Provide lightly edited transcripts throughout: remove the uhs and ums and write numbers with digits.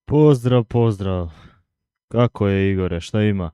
Pozdrav, pozdrav. Kako je Igore, šta ima?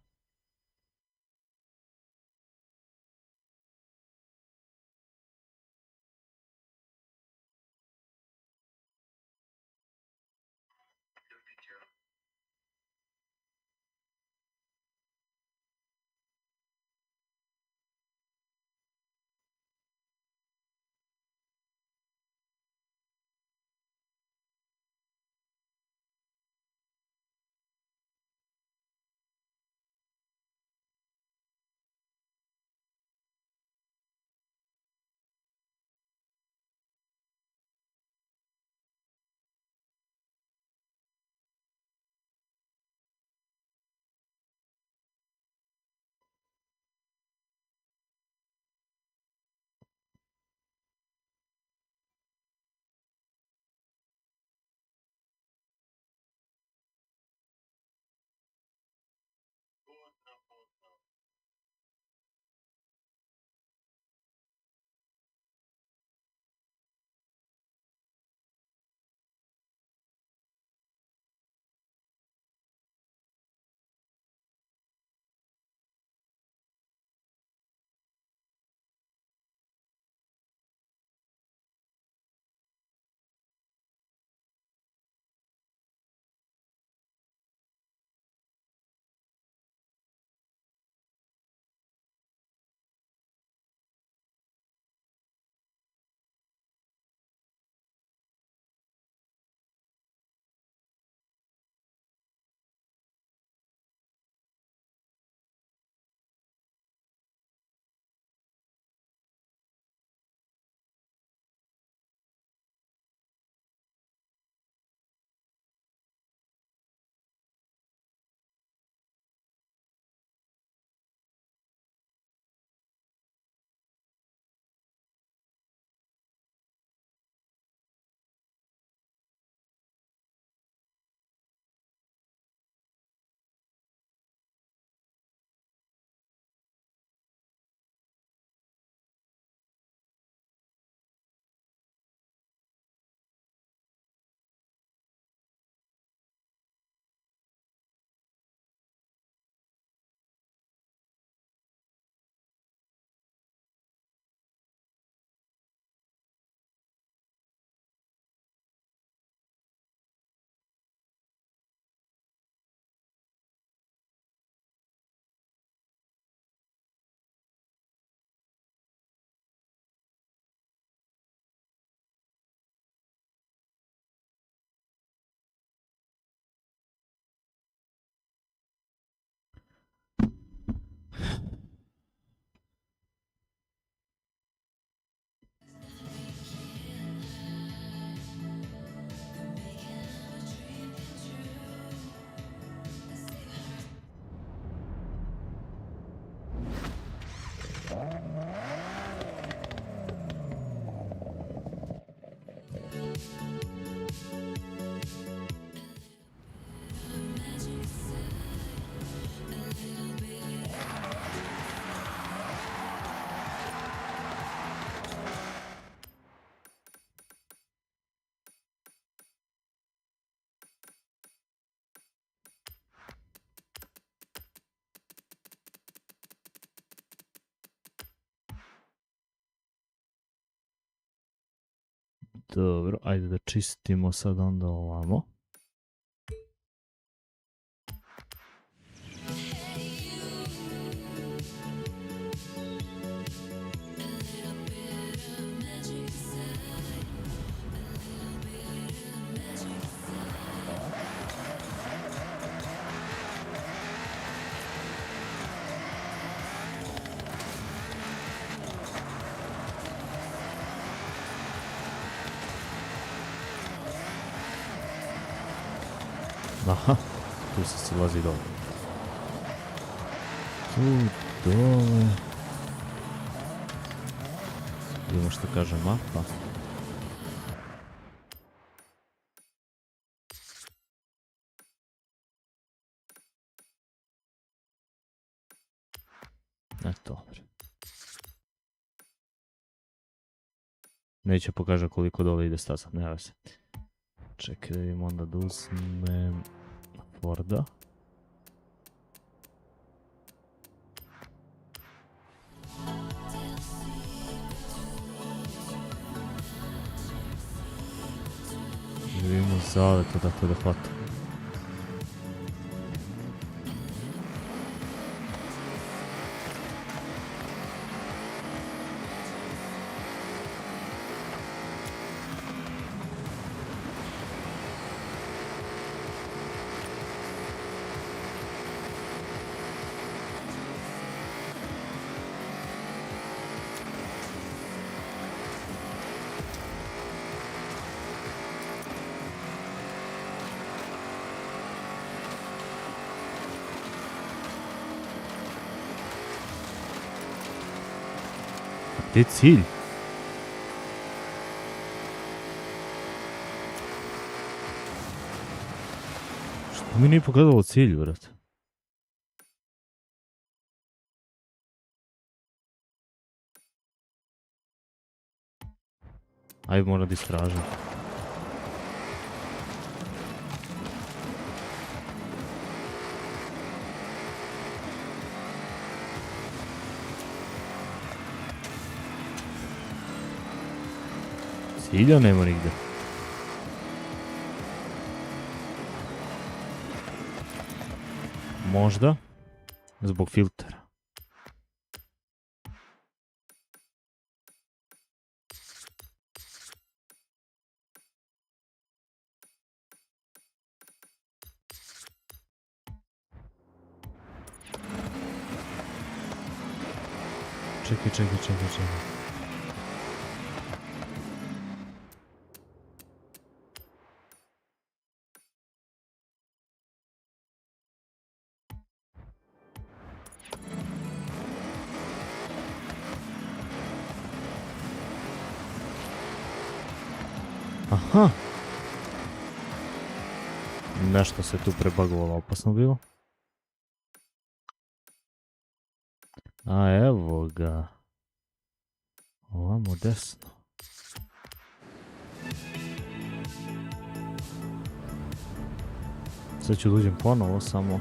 Dobro, ajde da čistimo sad onda ovamo. Aha, tu se silazi dole. Tu, dole. Vidimo što kaže mapa. Dobro. Neće pokaže koliko dole ide staza, nema se. Čekaj da vidim onda da uzmem Forda. Da vidimo zavet odakle da hvata. Gdje je cilj? Što mi nije pokazalo cilj, vrat? Ajde, mora da istražim. Cilja nema nigde. Možda zbog filtera. Čekaj. Aha. Nešto se tu prebagovalo, opasno bilo. A evo ga. Ovamo desno. Sad ću dođem ponovo samo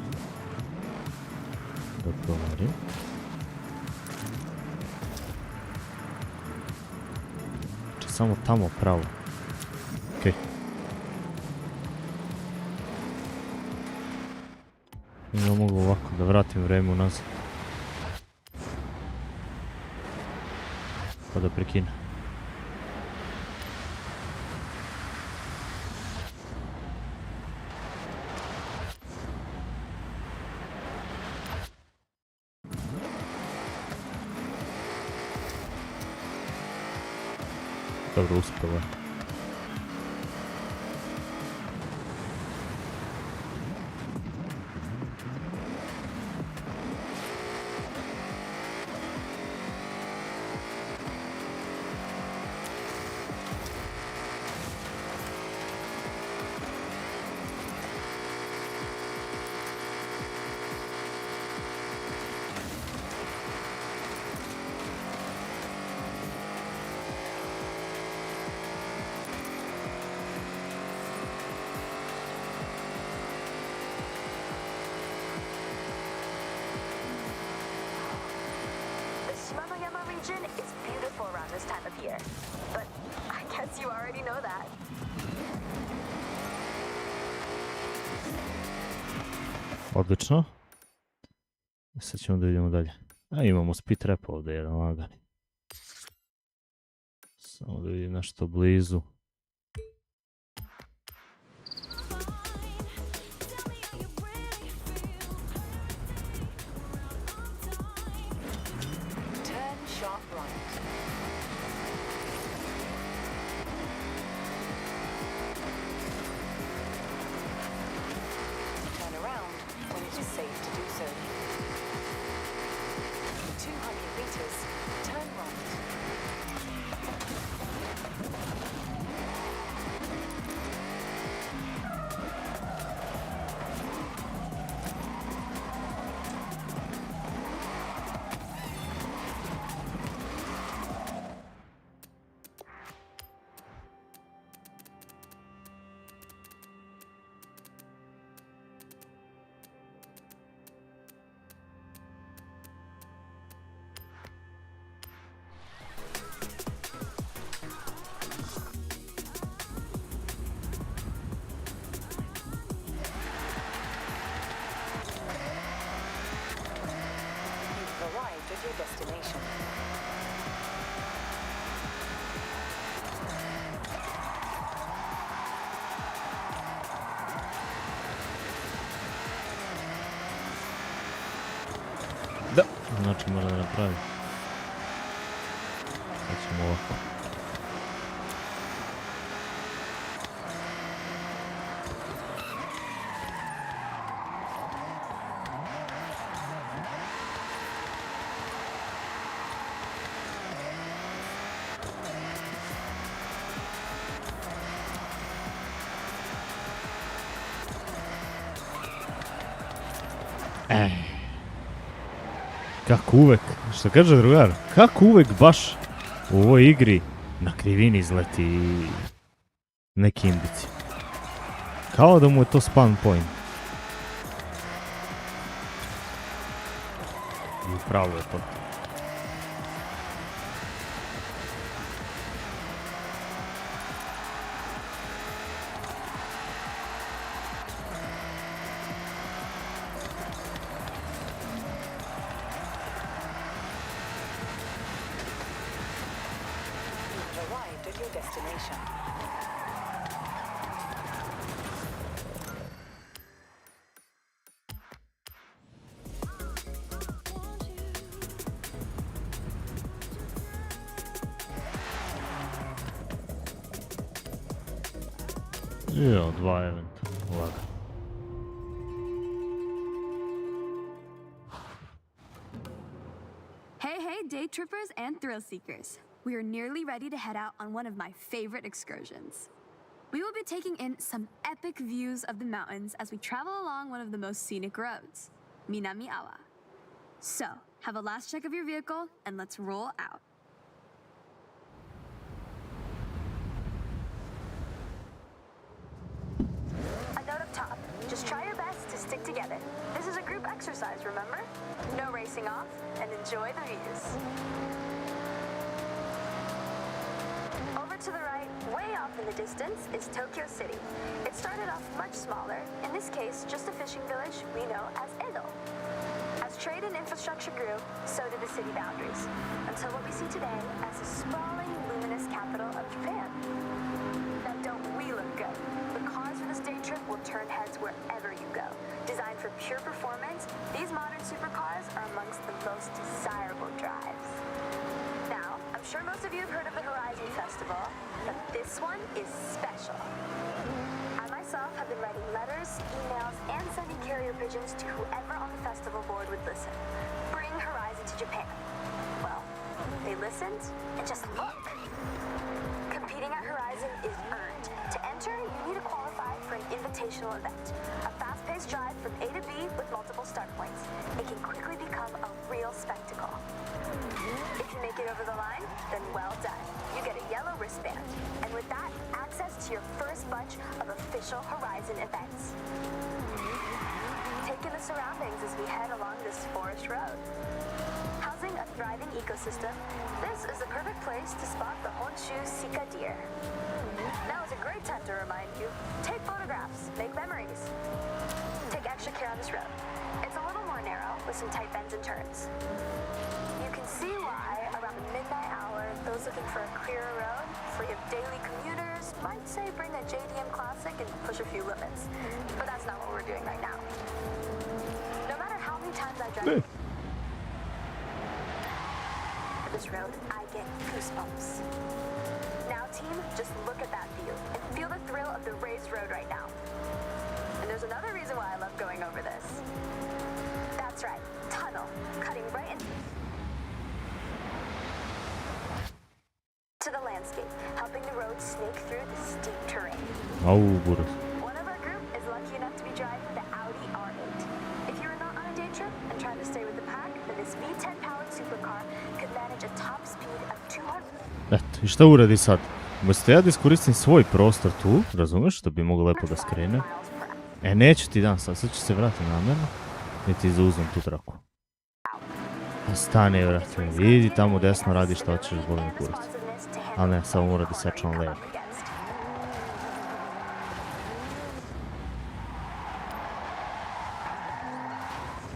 da provjerim. Znači samo tamo pravo. Okej. Ne mogu ovako da vratim vreme unazad. Pa da prekine. Dobro, uspjelo je. Is beautiful around this time of year, but I Guess you already know that. Odlično. Sad ćemo da idemo dalje. A imamo speed trap ovdje, jedan lagani. Samo da vidim nešto blizu. Destination. Da, znači mora da napravi. Sad ćemo ovako. Kako uvek, što kaže drugar, kako uvek baš u ovoj igri na krivini izleti neki indici. Kao da mu je to spawn point. I upravo je to. Destination. Ja, 2 eventa, lagano. Hey, day trippers and thrill seekers. We are nearly ready to head out on one of my favorite excursions. We will be taking in some epic views of the mountains as we travel along one of the most scenic roads, Minami Awa. So, have a last check of your vehicle and let's roll out. A note up top, just try your best to stick together. This is a group exercise, remember? No racing off, and enjoy the views. To the right, way off in the distance, is Tokyo City. It started off much smaller, in this case, just a fishing village we know as Edo. As trade and infrastructure grew, so did the city boundaries, until what we see today as the sprawling, luminous capital of Japan. Now don't we look good? The cars for this day trip will turn heads wherever you go. Designed for pure performance, these modern supercars are amongst the most desirable drives. Now, I'm sure most of you have heard of the Horizon Festival, but this one is special. I myself have been writing letters, emails, and sending carrier pigeons to whoever on the festival board would listen. Bring Horizon to Japan. Well, they listened, and just look. Competing at Horizon is earned. To enter, you need to qualify for an invitational event. A fast-paced drive from A to B with multiple start points. It can quickly become a real spectacle. If you make it over the line, then well done. You get a yellow wristband, and with that, access to your first bunch of official Horizon events. Take in the surroundings as we head along this forest road. Housing a thriving ecosystem, this is the perfect place to spot the Honshu Sika deer. Now is a great time to remind you, take photographs, make memories. Take extra care on this road. It's a little more narrow with some tight bends and turns. You can see why around the midnight hour, those looking for a clearer road, free of daily commuters, might say bring a JDM Classic and push a few limits. But that's not what we're doing right now. No matter how many times I drive this road, I get goosebumps. Now team, just look at that view and feel the thrill of the raised road right now. And there's another reason why I love going over this. That's right, tunnel, cutting right into the landscape, helping the road snake through the steep terrain. Au burası. One of our group is lucky enough to be driving the Audi R8. If you are not on a day trip and trying to stay with the pack, then this V10 powered supercar could manage a top speed of 200. Eto, i šta uradi sad? Umjesto ja da iskoristim svoj prostor tu, razumeš, da bi mogu lepo da skrenem. miles per hour. E, neću ti dan sad ću se vratiti namjerno i ti zauzmem tu traku. A stani, vrate, vidi tamo desno, radi šta hoćeš, boli mi kurac. Responsiveness to Ali handle ne, samo mora da sečem levo. up against.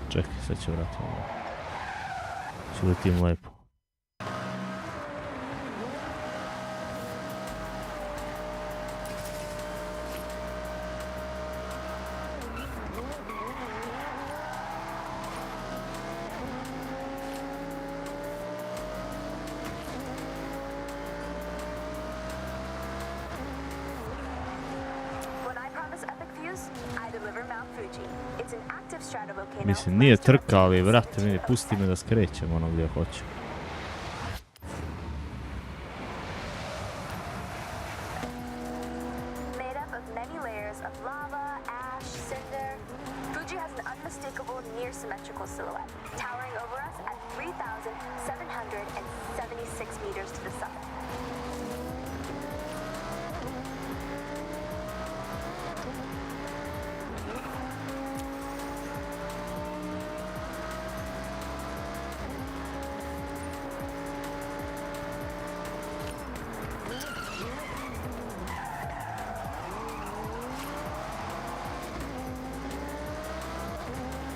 Čekaj, sad ću vratiti ovo. Ću letim lepo. When I promise epic views, I deliver Mount Fuji. It's an active stratovolcano. Mislim, nije trka, ali vrate mi, pusti me da skrećem ono gdje hoću. Made up of many layers of lava, ash, cinder, Fuji has an unmistakable near symmetrical silhouette, towering over us at 3,776 meters to the summit.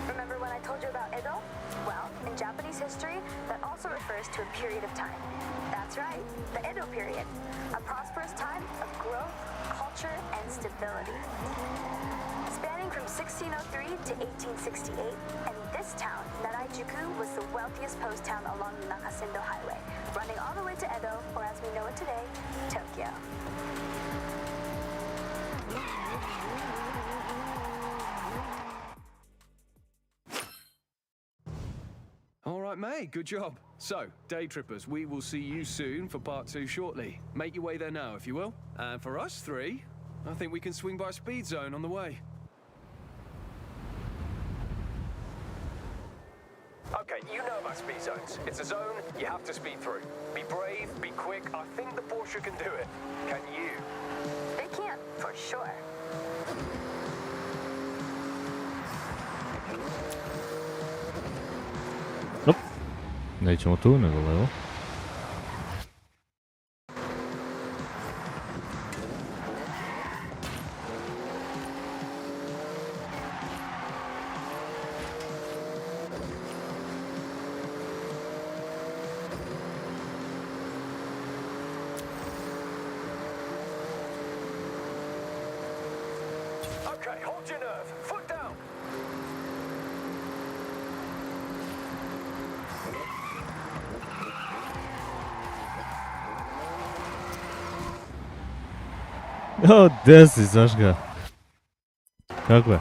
Remember when I told you about Edo? Well, in Japanese history, that also refers to a period of time. That's right, the Edo period, a prosperous time of growth, culture, and stability. Spanning from 1603 to 1868, and this town, Naraijuku, was the wealthiest post town along the Nakasendo Highway, running all the way to Edo, or as we know it today, Tokyo. All right, mate, good job. So, day trippers, we will see you soon for part 2 shortly. Make your way there now, if you will. And for us 3, I think we can swing by a speed zone on the way. Okay, you know about speed zones. It's a zone you have to speed through. Be brave, be quick. I think the Porsche can do it. Can you? They can, for sure. Op. Nećemo tu, nego levo. Okay, hold your nerve. Foot down. O, gdje si, Saška? Kako je?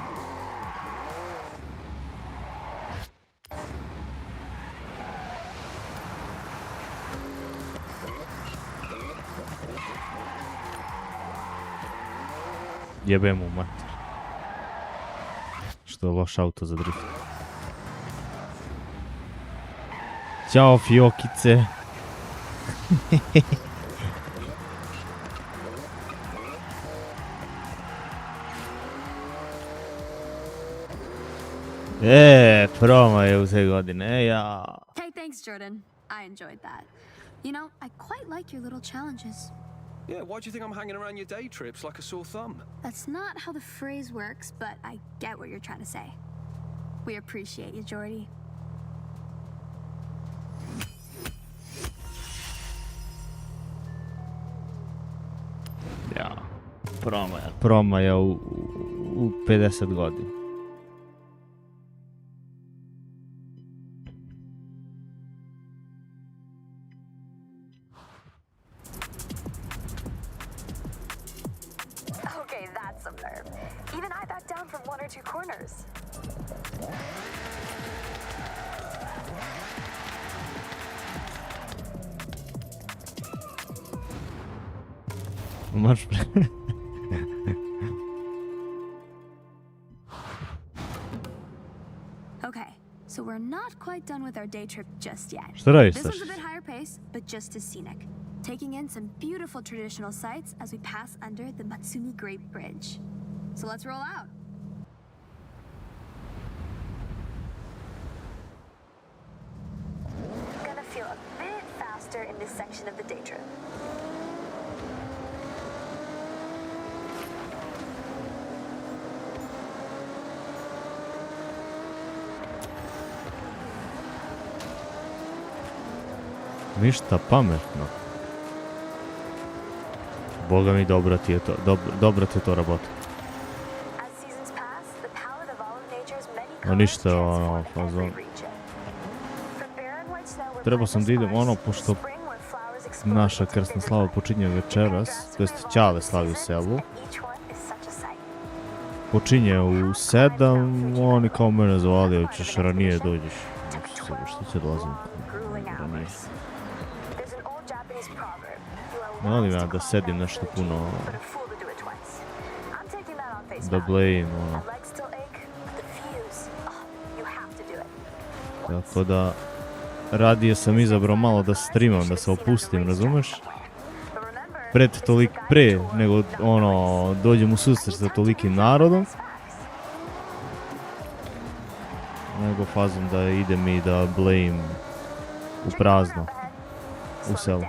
Jebem mu mater. Što je loš auto za drift. Ćao, fiokice. Proma je u te godine, ja. Hey, thanks, Jordan. I enjoyed that. You know, I quite like your little challenges. Yeah, why do you think I'm hanging around your day trips like a sore thumb? That's not how the phrase works, but I get what you're trying to say. We appreciate you, Jordy. Ja, promaja u 50 godina. Okay, that's some nerve. Even I backed down from one or two corners. Možeš Okay, so we're not quite done with our day trip just yet. Šta radiš This sad? one's a bit higher pace, but just as scenic. Taking in some beautiful traditional sights as we pass under the Matsumi Great Bridge. So let's roll out. Gonna feel a bit faster in this section of the day trip. Ništa pametno. Boga mi, dobra ti je to rabota. As seasons pass, the palette of all of nature's many A colors ništa, transform ono, every fazon. region. From barren white snow where Trebao sam da idem, ono, pošto spring where flowers explode naša into krsna vivid slava light. počinje večeras, to jest Ćale slavi u selu. And each one is such a sight. Počinje u 7, oni kao mene zvali, hoćeš ranije dođeš. Što će dolazim Grueling ranije? hours. There's an old Japanese proverb. You are Ne volim wise ja to da climb sedim one nešto tree, puno, but a fool to do it twice. I'm taking that on face da value. blame, ono. My legs still ache, but the views, oh, you have to do it. Once. Tako da, radije sam izabrao malo da streamam, da se opustim, razumeš? But remember, Pre nego, ono, dođem u susret sa tolikim narodom, nego fazom da idem i da blame u prazno, u selu.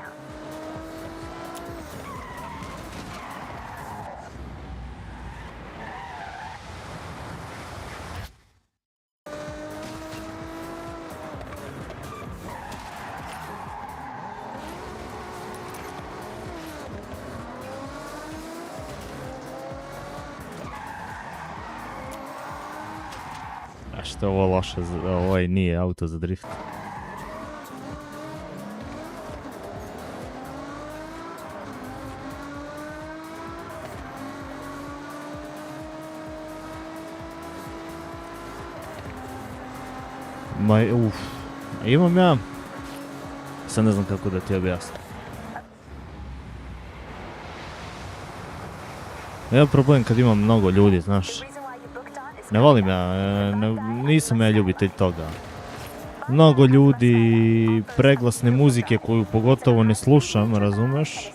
A što je ovo loše, ovaj nije auto za drift. Imam ja, sad ne znam kako da ti objasnim. Ja problem kad imam mnogo ljudi, znaš. Ne volim ja, nisam ja ljubitelj toga. Mnogo ljudi, preglasne muzike koju pogotovo ne slušam, razumeš?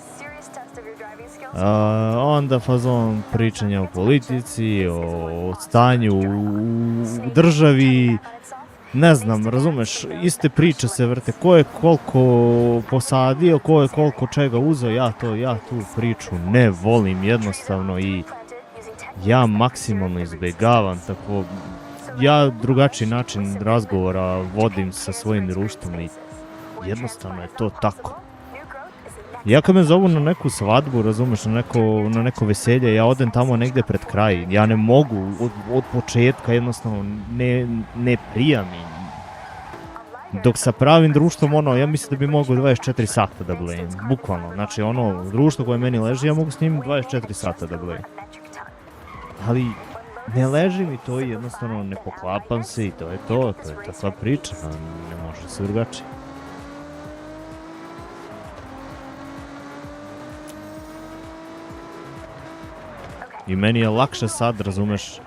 Onda fazon pričanja o politici, o stanju u državi, ne znam, razumeš, iste priče se vrte, ko je koliko posadio, ko je koliko čega uzeo, ja tu priču ne volim jednostavno i ja maksimalno izbjegavam, tako ja drugačiji način razgovora vodim sa svojim društvom i jednostavno je to tako. Ja kad me zovu na neku svadbu, razumeš, na neko veselje, ja odem tamo negdje pred kraj, ja ne mogu od početka, jednostavno ne prija mi. Dok sa pravim društvom, ono, ja mislim da bi mogu 24 sata da blejim, bukvalno, znači ono, društvo koje meni leži, ja mogu s njim 24 sata da blejim. Ali ne leži mi to i jednostavno ne poklapam se i to je takva priča, ne može se drugačije. I meni je lakše sad, razumeš,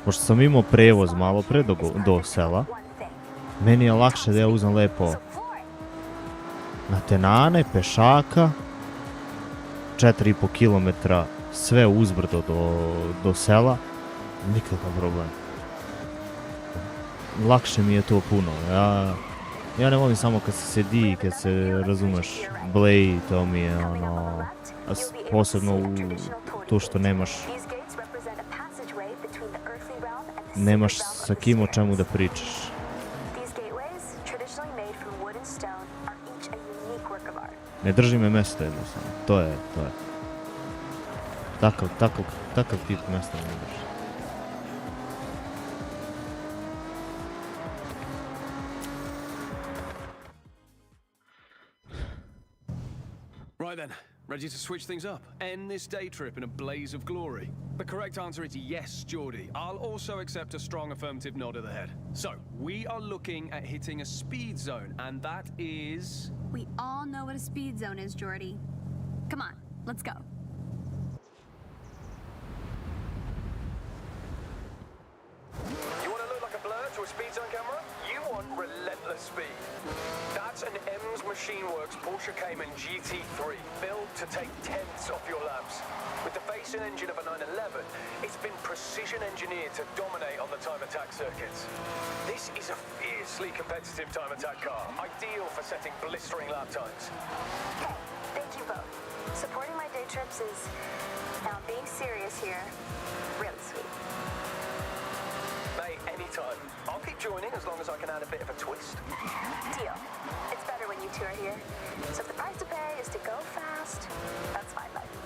pošto sam imao prevoz malo pre do sela, meni je lakše da ja uzmem lepo na tenane, pešaka, 4,5 kilometra, sve uzbrdo do sela, nikakav problem. Lakše mi je to puno, Ja ne volim samo kad se sedi, kad se, razumeš, bleji, to mi je ono, a posebno u to što nemaš, These gates represent a passageway between the earthly realm and the nemaš sacred realm sa of kim o Earth. čemu da pričaš. These gateways, traditionally made from wood and stone, are each a unique work of art. Ne drži me mjesto jednostavno, to je. Takav tip mjesta ne drži. Right then, ready to switch things up? End this day trip in a blaze of glory? The correct answer is yes, Geordie. I'll also accept a strong affirmative nod of the head. So, we are looking at hitting a speed zone, and that is... We all know what a speed zone is, Jordy. Come on, let's go. You want to look like a blur to a speed zone camera? You want relentless speed. That's an EMS Machine Works Porsche Cayman GT3, built to take tenths off your laps. With the face and engine of a 911, it's been precision engineered to dominate on the time attack circuits. This is a fiercely competitive time attack car, ideal for setting blistering lap times. Okay, thank you both. Supporting my day trips is, now I'm being serious here, really sweet. Mate, anytime. I'll keep joining as long as I can add a bit of a twist. Deal. It's better when you two are here. So if the price to pay is to go fast, that's fine by me.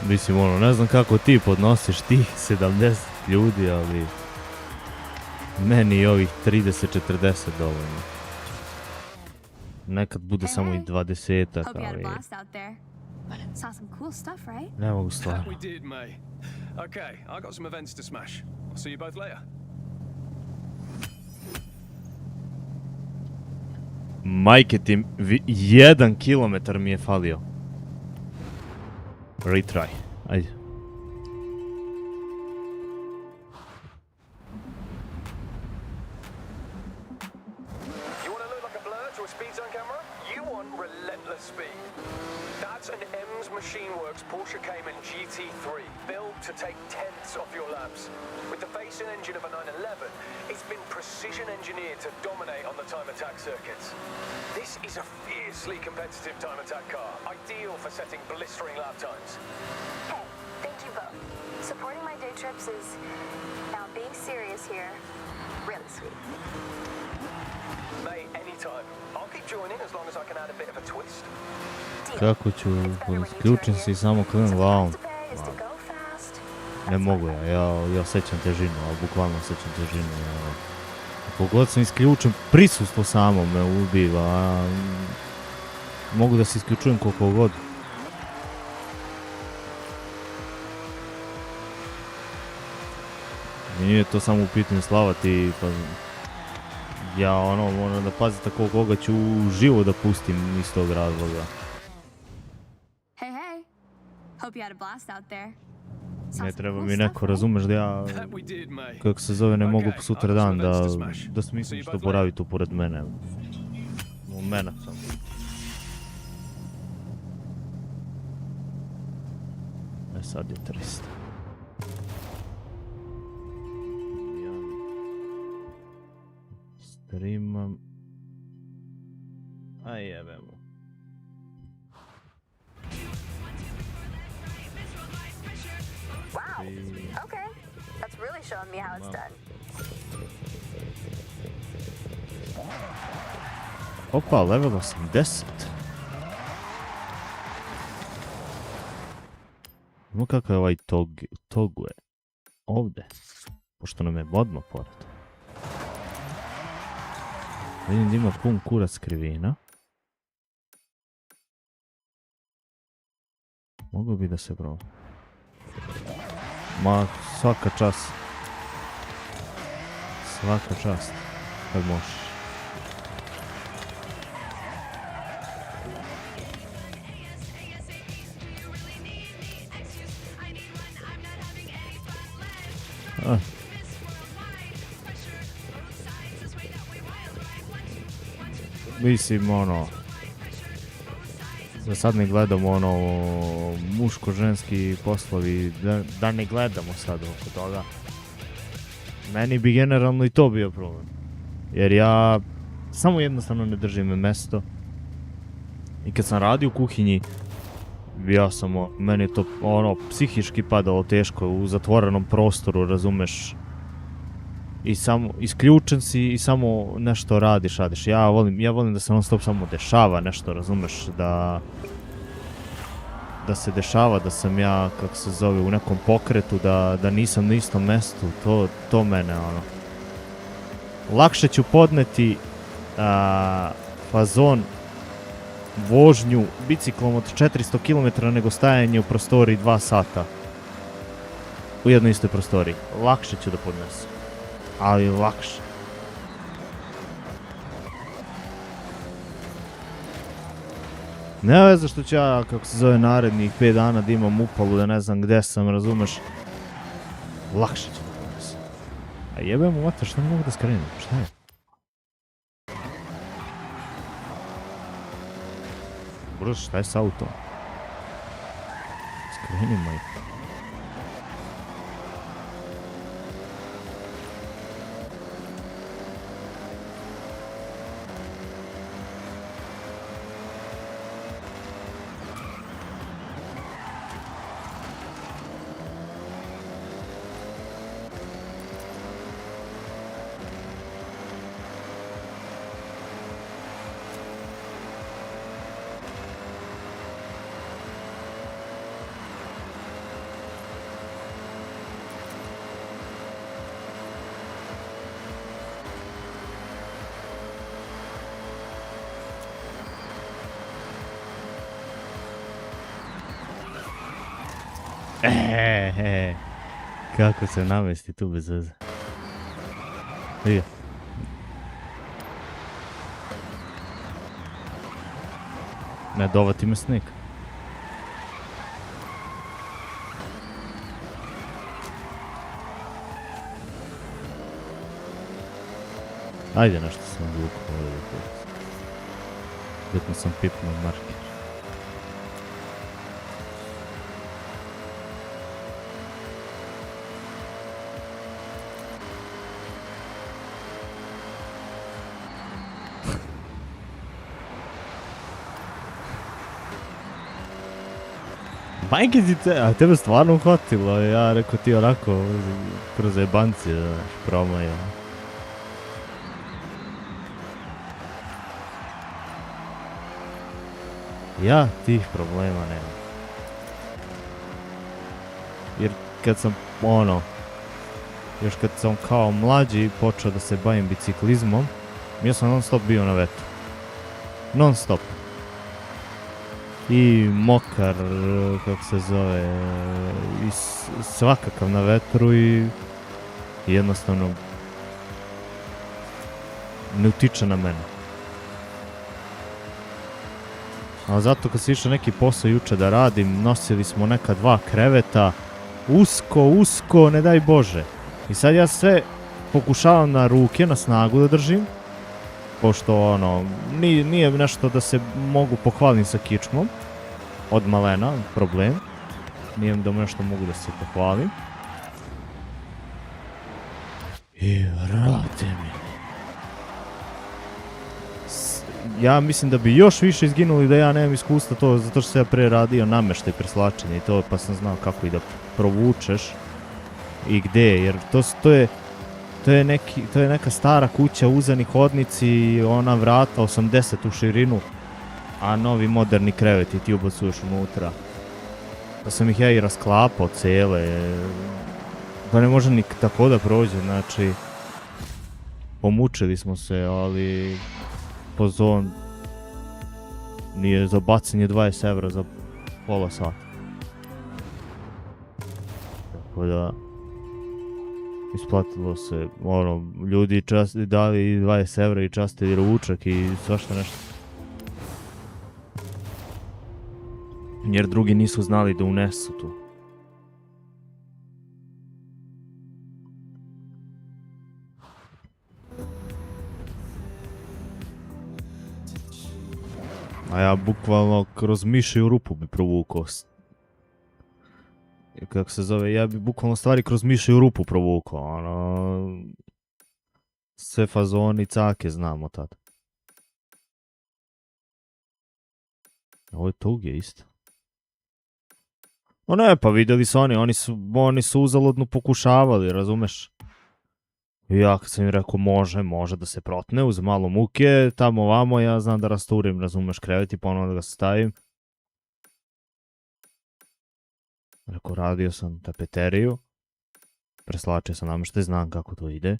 Mislim, ono, ne znam kako ti podnosiš tih 70 ljudi, ali meni i ovih 30-40 dovoljno. Nekad bude samo i 20-ak, Hope you had a ali blast out there. Saw some cool stuff, right? ne mogu That stvarno. we did, mate. Okay, I got some events to smash. I'll see you both later. Majke ti, 1 kilometar mi je falio. Retry, ajde. You want to look like a blur to a speed zone camera? You want relentless speed. That's an EMS Machine Works Porsche Cayman GT3, built to take tenths off your laps. With the face and engine of a 911, it's been precision engineered to dominate on the time attack circuits. This is a fiercely competitive time attack car, ideal for setting blistering lap times. Hey, thank you both. Supporting my day trips is, now I'm being serious here, really sweet. Mate, anytime. I'll keep joining as long as I can add a bit of a twist. Deal. Kako ću, It's better when you two are isključim here. se i samo So krenem if the glavom. price to pay is to go fast, Ne that's mogu fine. ja osjećam težinu, ali bukvalno osjećam težinu. Ja. Pogod sam isključen, prisustvo samo me ubiva, a mogu da se isključujem koliko god. I nije to samo u pitanju slavati, pa ja ono moram da pazite koga ću živo da pustim iz tog razloga. Hey, hey. Hope you had a blast out there. Saw Ne some treba cool mi stuff, neko, right? razumeš da ja, That we did, mate. kako se zove, ne mogu Okay, sutra I've got dan some da events to smash. See smislim you što both boravi tu pored mene. U mene sam. E sad je 300. Ja streamam. A jebemo. Wow, okay. That's really showing me how it's done. Opa, level 80. Ima kakav je ovaj Togue. Ovde. Pošto nam je odmah pored. Vidim da ima pun kurac krivina. Mogu bi da se proba. Ma, svaka čast. Svaka čast. Kad možeš. Mislim, ono, da sad ne gledamo ono muško-ženski poslovi, da ne gledamo sad oko toga. Meni bi generalno i to bio problem. Jer ja samo jednostavno ne držim mesto. I kad sam radio u kuhinji, ja sam, meni je to ono, psihički padalo teško u zatvorenom prostoru, razumeš? I samo, isključen si i samo nešto radiš. Ja volim da se non stop samo dešava nešto, razumeš? Da se dešava, da sam ja, kako se zove, u nekom pokretu, da nisam na istom mestu, to mene, ono. Lakše ću podneti fazon vožnju biciklom od 400 km nego stajanje u prostoriji 2 sata. U jednoj istoj prostoriji. Lakše ću da podnesem. Ali lakše. Nema veze što ću ja, kako se zove, narednih 5 dana da imam upalu, da ne znam gde sam, razumeš? Lakše ću da podnesem. A jebem mu mater, što ne mogu da skrenem? Šta je? Brz, šta je s autom? Skreni, moj. Kako se namesti tu bez veze. Vidi. Ne dovati me sneg. Ajde, nešto sam odvukao ovdje. Bitno sam pipnuo marker. Majke ti te, a tebe stvarno uhvatilo, ja rekao ti onako kroz jebanci, znaš, promaja. Ja tih problema nemam. Jer kad sam, još kad sam kao mlađi počeo da se bavim biciklizmom, ja sam non stop bio na vetru. Non stop. I mokar, kako se zove, i svakakav na vetru i jednostavno ne utiče na mene. A zato kad se išao neki posao juče da radim, nosili smo neka 2 kreveta, usko, ne daj Bože. I sad ja sve pokušavam na ruke, na snagu da držim, pošto nije nešto da se mogu pohvalim sa kičmom, od malena, problem, nije da nešto mogu da se pohvalim. I vrate mi. Ja mislim da bi još više izginuli da ja nemam iskustva to, zato što sam ja pre radio namještaj preslačenje i to, pa sam znao kako i da provučeš i gde, jer to je neka stara kuća, uzani hodnici, ona vrata 80 u širinu, a novi moderni kreveti ti ubacuješ unutra. Da sam ih ja i rasklapao cele, da ne može ni tako da prođe, znači pomučili smo se, ali pozon nije za bacanje 20 evra za pola sata. Tako da isplatilo se, ljudi dali 20 evra i častili ručak i svašta nešto. Jer drugi nisu znali da unesu tu. A ja bukvalno kroz mišiju rupu bi provukao. Kako se zove, ja bi bukvalno stvari kroz mišiju rupu provukao, ono... Sve fazoni, cake znamo tad. Ovo je tuge isto. O ne, pa vidjeli su oni su uzaludno pokušavali, razumeš? I ja kad sam im rekao može da se protne uz malo muke, tamo ovamo ja znam da rasturim, razumeš, krevet i ponovno da ga stavim. Rekao, radio sam tapeteriju, preslačio sam namještaj, znam kako to ide.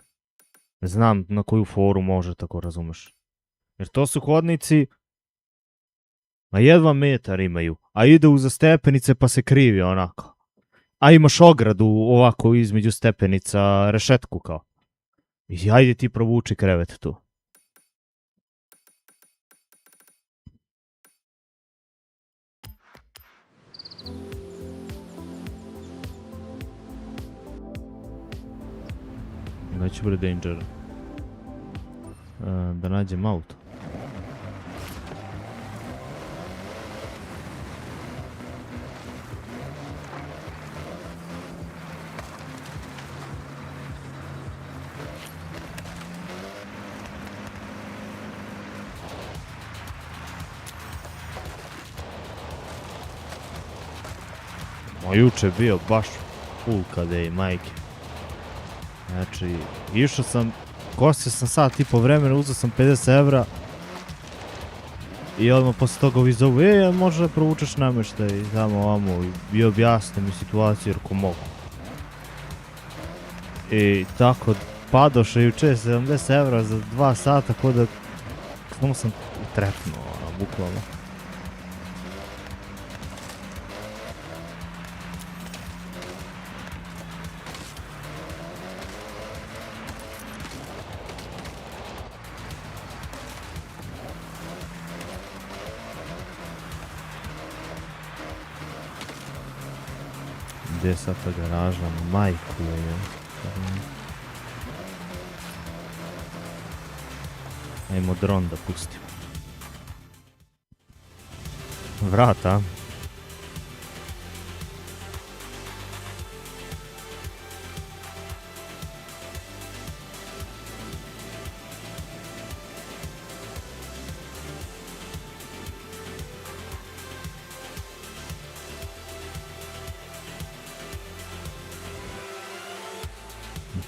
Znam na koju foru može, tako razumeš. Jer to su hodnici, ma jedva metar imaju, a ide uza stepenice pa se krivi onako. A imaš ogradu ovako između stepenica, rešetku kao. I ajde ti provuči krevet tu. Neće bude danger. Da nađem auto. Juče bio baš full kadej, majke. Znači, išao sam, kosio sam sat i po vremena, uzeo sam 50 evra i odmah posle toga ovi zovu, može da provučeš namještaj tamo ovamo i objasne mi situaciju jer ko mogu. I tako padoše juče 70 evra za 2 sata kod da samo sam trepnuo, ono, bukvalno. Gdje je sad ta garaža? Majku je. Ajmo dron da pustimo. Vrata.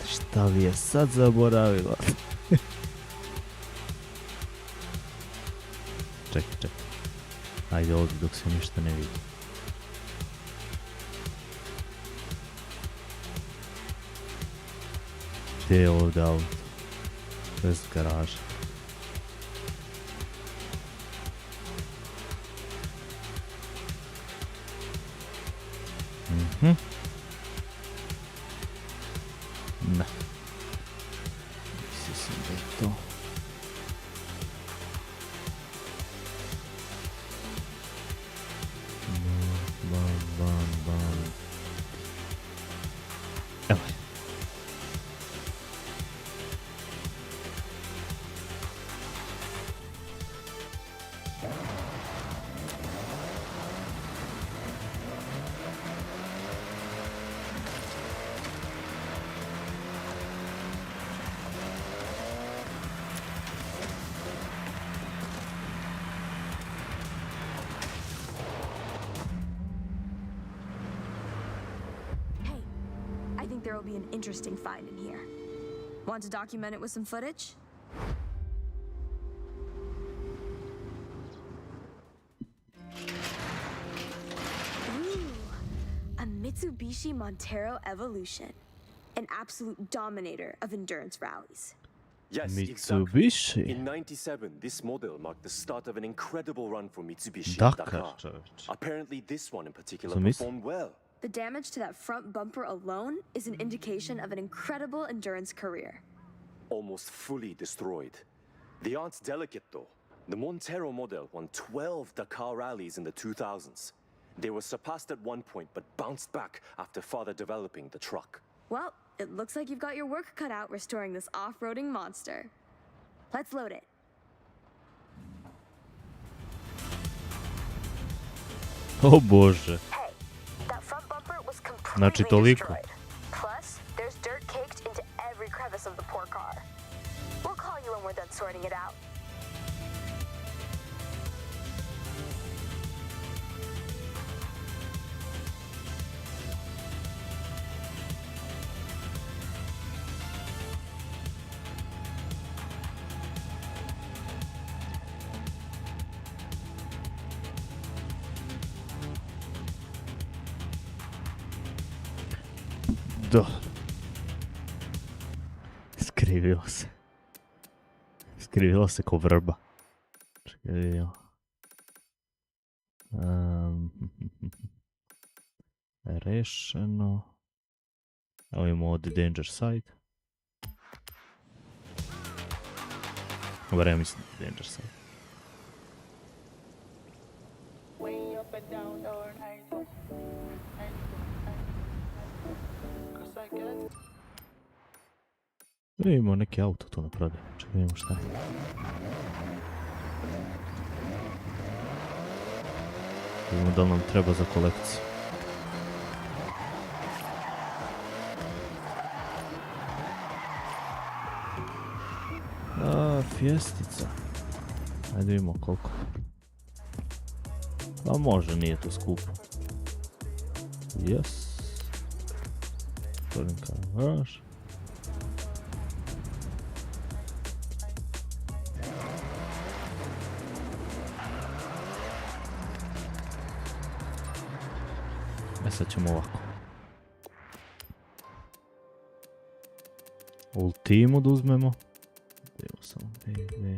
Šta li je sad zaboravila? Čekaj. Ajde ovdje dok se ništa ne vidi. Gdje je ovdje auto? Bez garaža. Ne. Mislio sam da je to. Bam. Evo je. I think there will be an interesting find in here. Want to document it with some footage? Ooh, a Mitsubishi Montero Evolution. An absolute dominator of endurance rallies. Yes, exactly. Mitsubishi. In '97, this model marked the start of an incredible run for Mitsubishi at Dakar, Dakar. człowiecz. Apparently, this one in particular So Miss- performed well. The damage to that front bumper alone is an indication of an incredible endurance career. Almost fully destroyed. The art's delicate, though. The Montero model won 12 Dakar rallies in the 2000s. They were surpassed at one point, but bounced back after further developing the truck. Well, it looks like you've got your work cut out restoring this off-roading monster. Let's load it. O bože. Hey, that front bumper was Znači, completely toliko. destroyed. Plus, there's dirt caked into every crevice of the poor car. We'll call you when we're done sorting it out. Da. Skrivio se. Skrivilo se ko vrba. Čekaj, vidio. Rešeno. Evo imamo ovdje danger site. Dobar, ja mislim danger site. Way up and down, down, I do. Cause I get Imamo neki auto tu na prodaju. Čekaj, vidimo šta je. Vidimo da li nam treba za kolekciju. Fijestica. Ajde vidimo koliko. Pa može, nije to skupo. Yes. Otvorim garaž. Sad ćemo ovako. Ultimu da uzmemo. Idemo samo BV.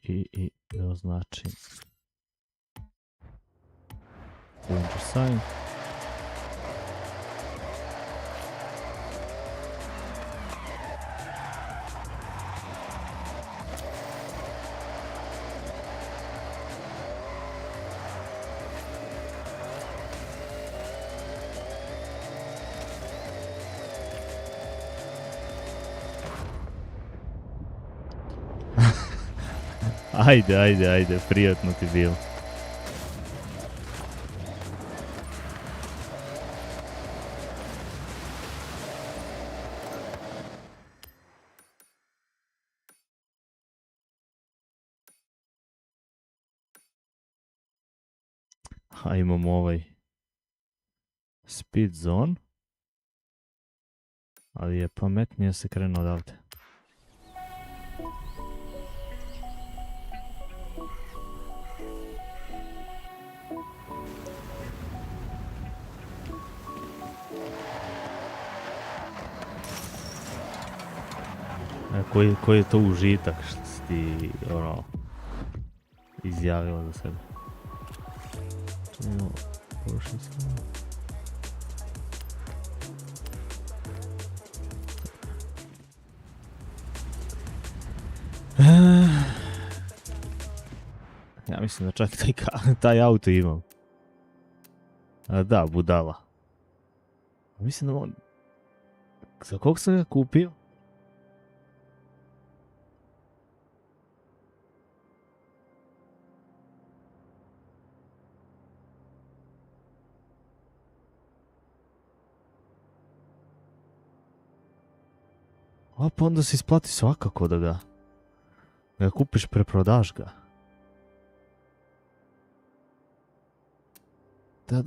I da označim danger sign. Ajde, prijatno ti bilo. A imamo ovaj speed zone, ali je pametnije se krenu odavde. Koji je to užitak što si ti, ono, izjavila za sebe. Čujemo, pošli smo. Ja mislim da čak taj auto imam. Da, budala. Mislim da on... Za kog sam ga kupio? A pa onda se isplati svakako da ga kupiš, preprodaš ga. Da.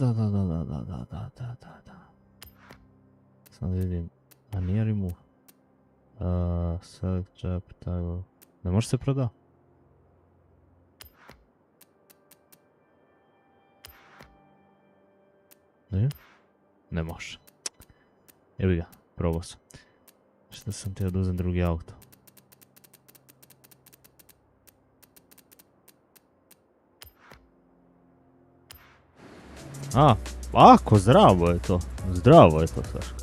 Sad vidim, a nije remove. Select job title. Ne može se proda? Ne? Ne može. Evo ga, probao sam. Šta sam htio da uzem drugi auto? Ako, zdravo je to. Zdravo je to, Saško.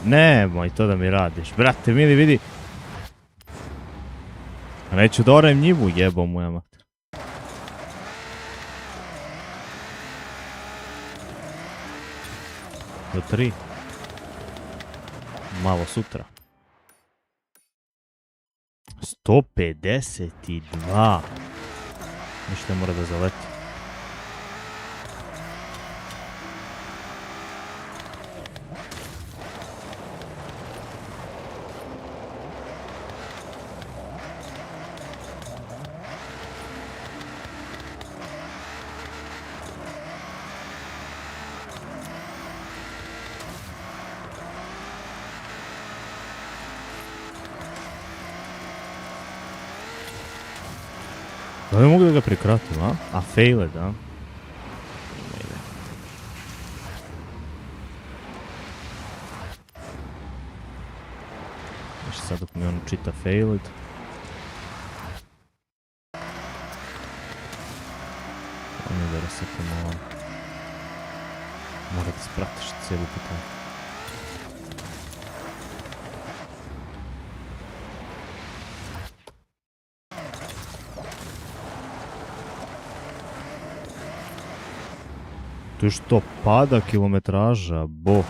Nemoj to da mi radiš, brate mili, vidi. Neću da orajem njivu, jebo moja mater. Do 3. Malo sutra. 152. Ništa mora da zaleti. Da ne mogu da ga prekratim, a? A failed, a? Još sad dok mi on čita failed. On je da rasekamo. Mora da spratiš cijelu putanju. Tu što pada kilometraža, bok.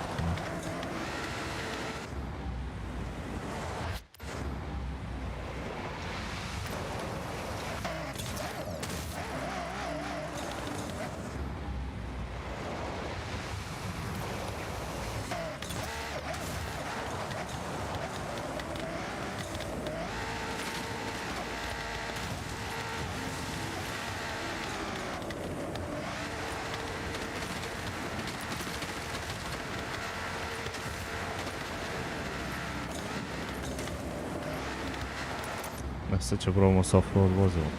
Sad će probamo s off-road vozilom.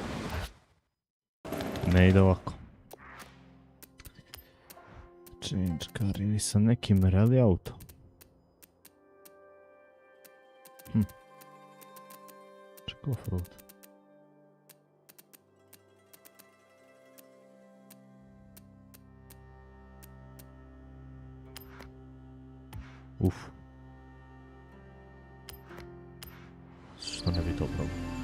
Ne ide ovako. Change car, nisam neki rally auto. Čekaj off-road. Uf. Što ne bi to probao?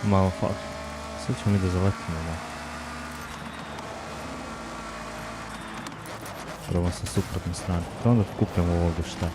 Malo fali. Sad ćemo mi da zaletimo malo. Probam sa suprotne strane. Pa onda kupimo ovdje šta.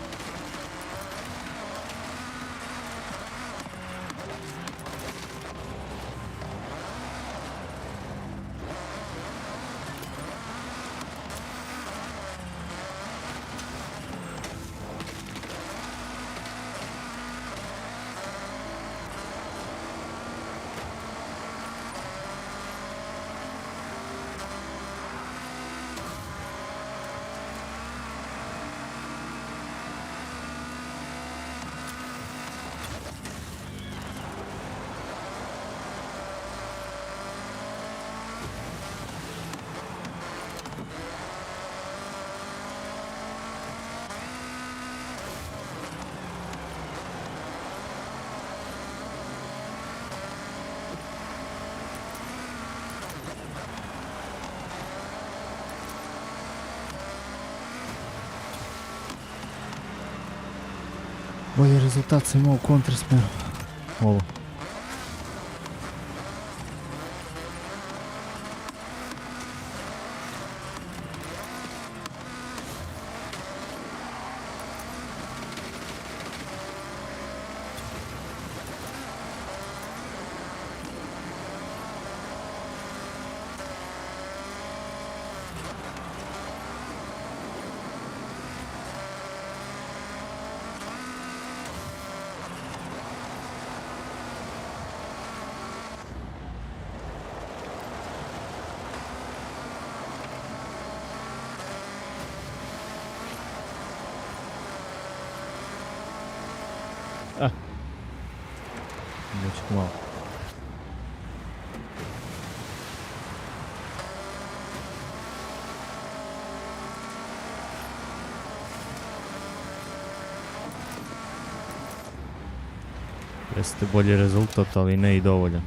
Bolji rezultat sam imao u kontrasmjeru. Ovo. Dečko malo. Jeste bolji rezultat, ali ne i dovoljan.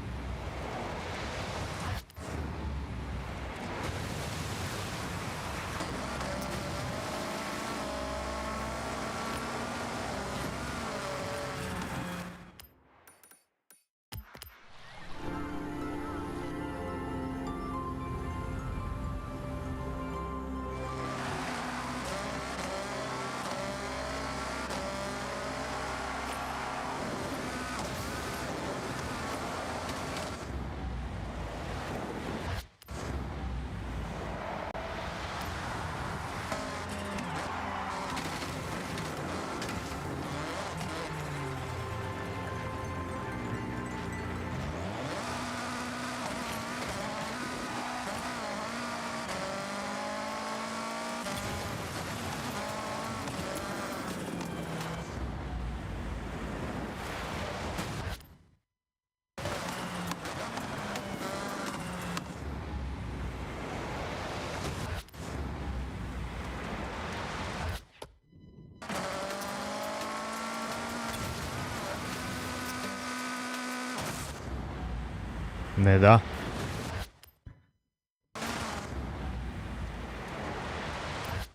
Ne da.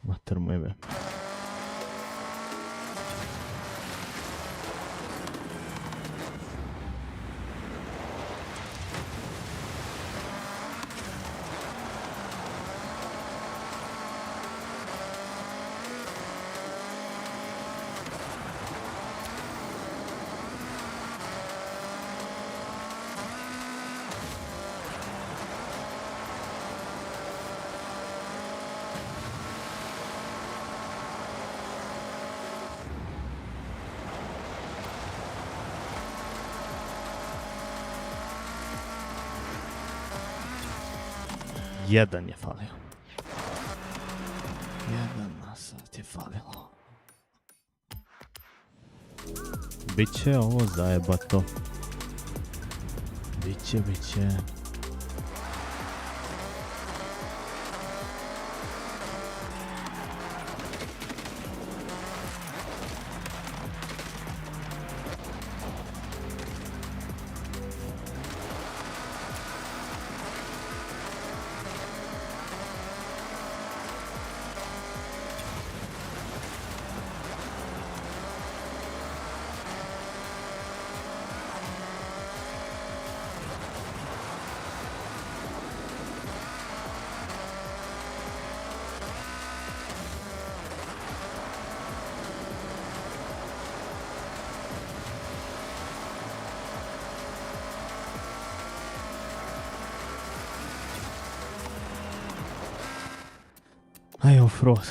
Mater mu jebe. Jedan je falio. Jedan sad je falilo. Biće ovo zajebato. Biće. Aj, offroad.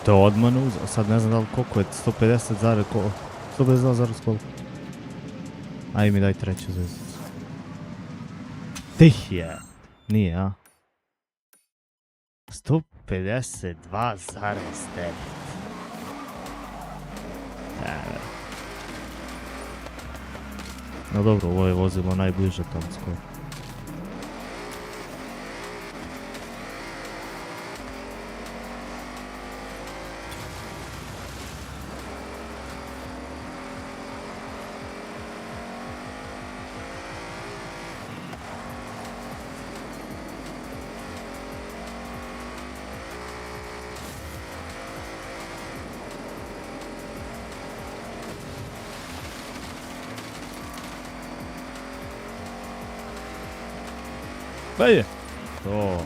Te odmah uzeo, sad ne znam da li koliko je, 150 zarez koliko, 152 zarez koliko. Aj mi daj treću zvezdicu. Tih je, nije, a? 152,9. No dobro, ovo je vozilo najbliže tom skoro. Pa je. To.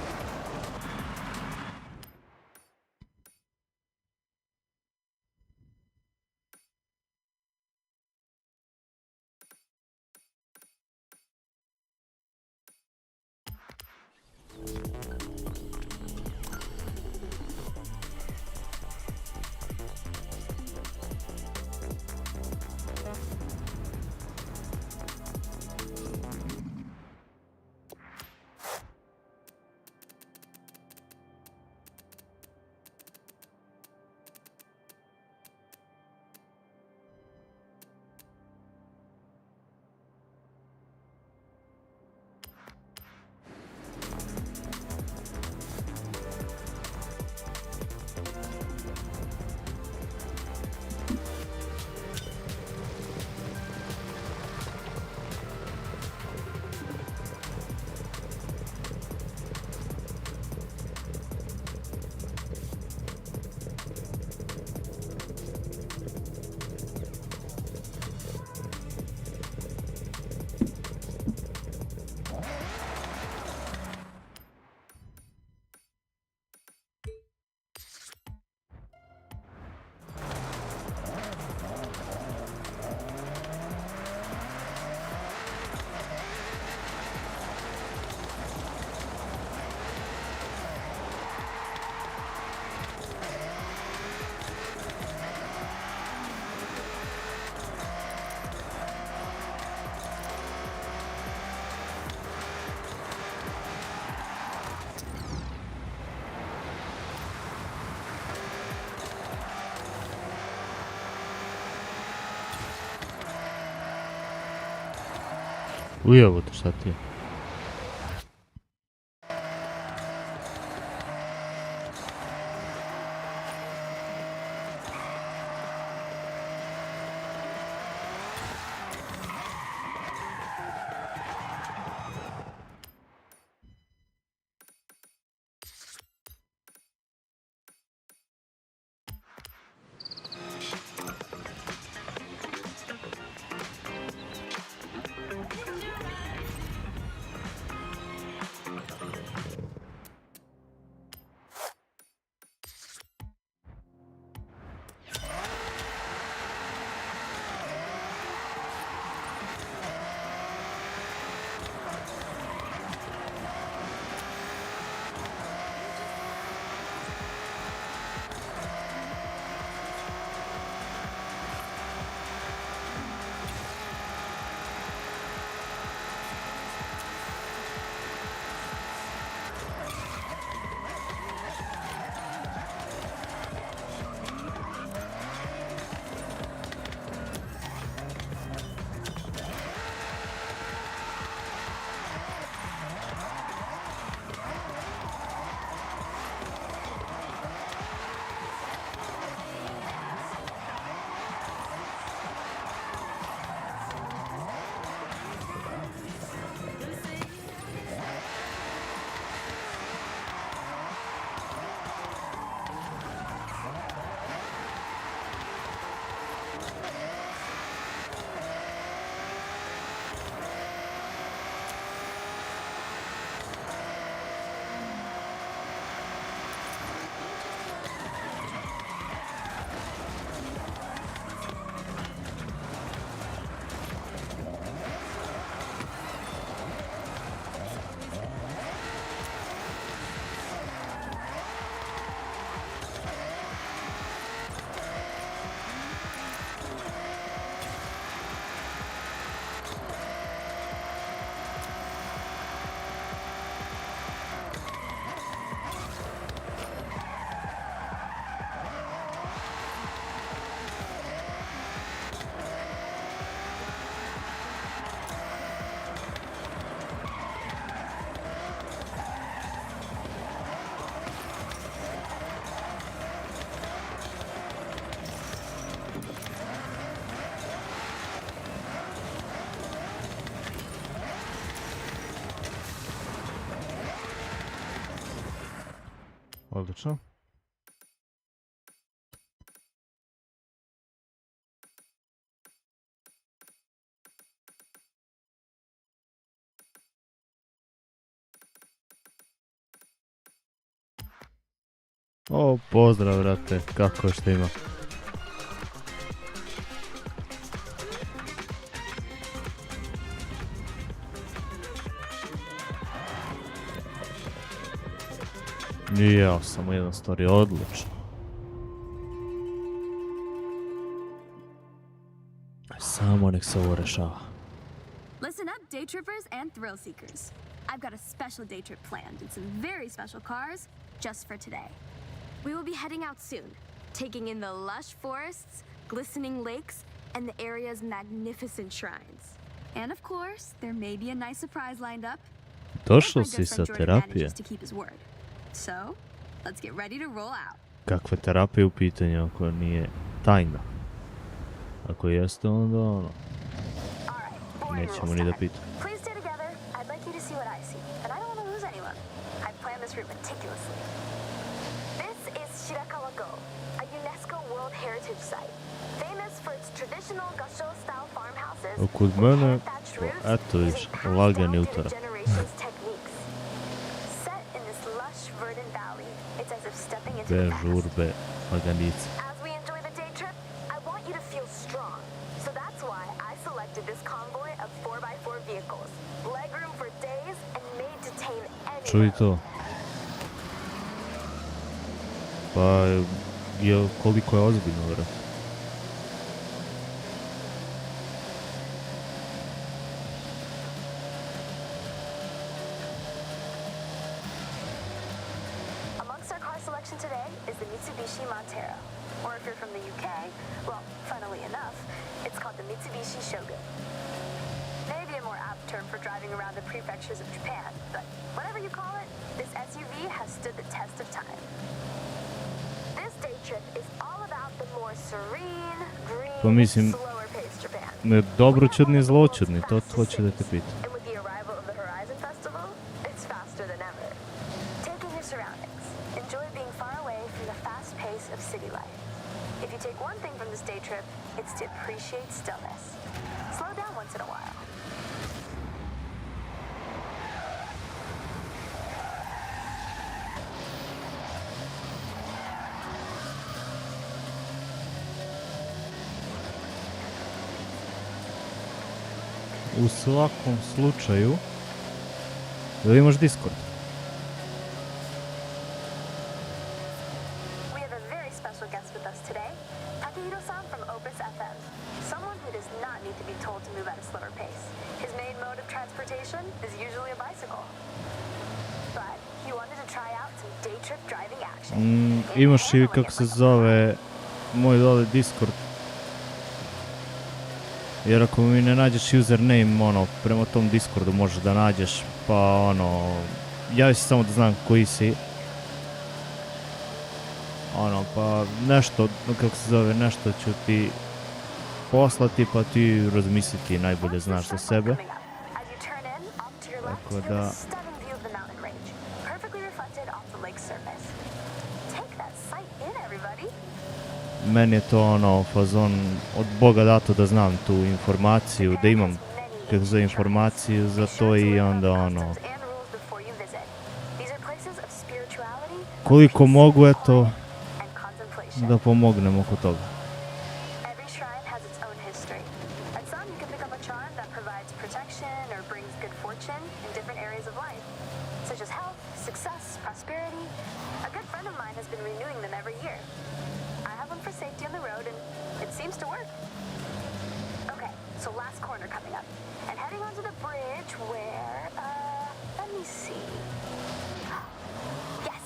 Ujebote, šta ti je? Odlično. O, pozdrav, brate, kako što ima? Ja, samo jedan story, odlično. Samo nek se ovo rešava. Listen up, day trippers and thrill seekers. I've got a special day trip planned in some very special cars just for today. We will be heading out soon, taking in the lush forests, glistening lakes, and the area's magnificent shrines. And of course, there may be a nice surprise lined up. Došao if my si good sa friend Jordan terapije. manages to keep his word. So, let's get ready to roll out. Kakve terapije u pitanju ako nije tajna? Ako jeste, onda ono, All right, boring nećemo rules ni da time. pitam. Please stay together. I'd like you to see what I see, and I don't want to lose anyone. I've planned this route meticulously. This is Shirakawa-go, a UNESCO World Heritage Site, famous for its traditional Gosho-style farmhouses. A kod mene, with hand-thatched roofs eto vidiš, using passed lagani down through utorak. the generations techniques. Set in this lush, verdant valley, it's as if stepping into the Bez past. žurbe, laganice. As we enjoy the day trip, I want you to feel strong. So that's why I selected this convoy of 4x4 vehicles. Legroom for days and made to tame any Čuj road. to. Pa, koliko je ozbiljno, vrat? Amongst our car selection today is the Mitsubishi Montero. Or if you're from the UK, well, funnily enough, it's called the Mitsubishi Shogun. Maybe a more apt term for driving around the prefectures of Japan, but whatever you call it, this SUV has stood the test of time. This day trip is all about the more serene, Pa green, mislim, slower paced Japan. ne dobroćudni i zloćudni, to hoće da te pitam. And with the arrival of the Horizon Festival, it's faster than ever. Take in your surroundings. Enjoy being far away from the fast pace of city life. If you take one thing from this day trip, it's to appreciate stillness. Slow down once in a while. U svakom slučaju, da imaš Discord. We have a very special guest with us today, Takehiro-san from Opus FM. Someone who does not need to be told to move at a slower pace. His main mode of transportation is usually a bicycle. But he wanted to try out some day trip driving action. Imaš i kako se zove moj dole Discord. Jer ako mi ne nađeš username, ono, prema tom Discordu možeš da nađeš, pa ono, javi se samo da znam koji si. Ono, pa nešto, kako se zove, nešto ću ti poslati, pa ti razmisliti, najbolje znaš za sebe. Tako da, meni je to ono, fazon od Boga dato da znam tu informaciju, da imam kako za informaciju za to i onda ono, koliko mogu, eto, da pomognem oko toga. Every shrine has its own history. At some, you can pick up a charm that provides protection or brings good fortune in different areas of life, such as health, success, prosperity. A good friend of mine has been renewing them every year. I have one for safety on the road, and it seems to work. Okay, so last corner coming up, and heading onto the bridge where, let me see. Yes,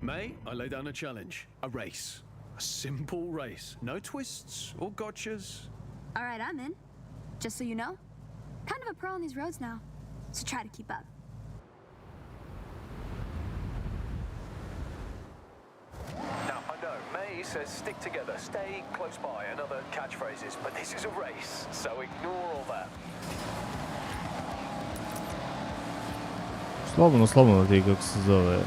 May, I lay down a challenge. A race. A simple race. No twists or gotchas. All right, I'm in. Just so you know, kind of a pro on these roads now, so try to keep up. Now, I know, May says stick together, stay close by, and other catchphrases, but this is a race, so ignore all that. Slobodno ti kako se zove,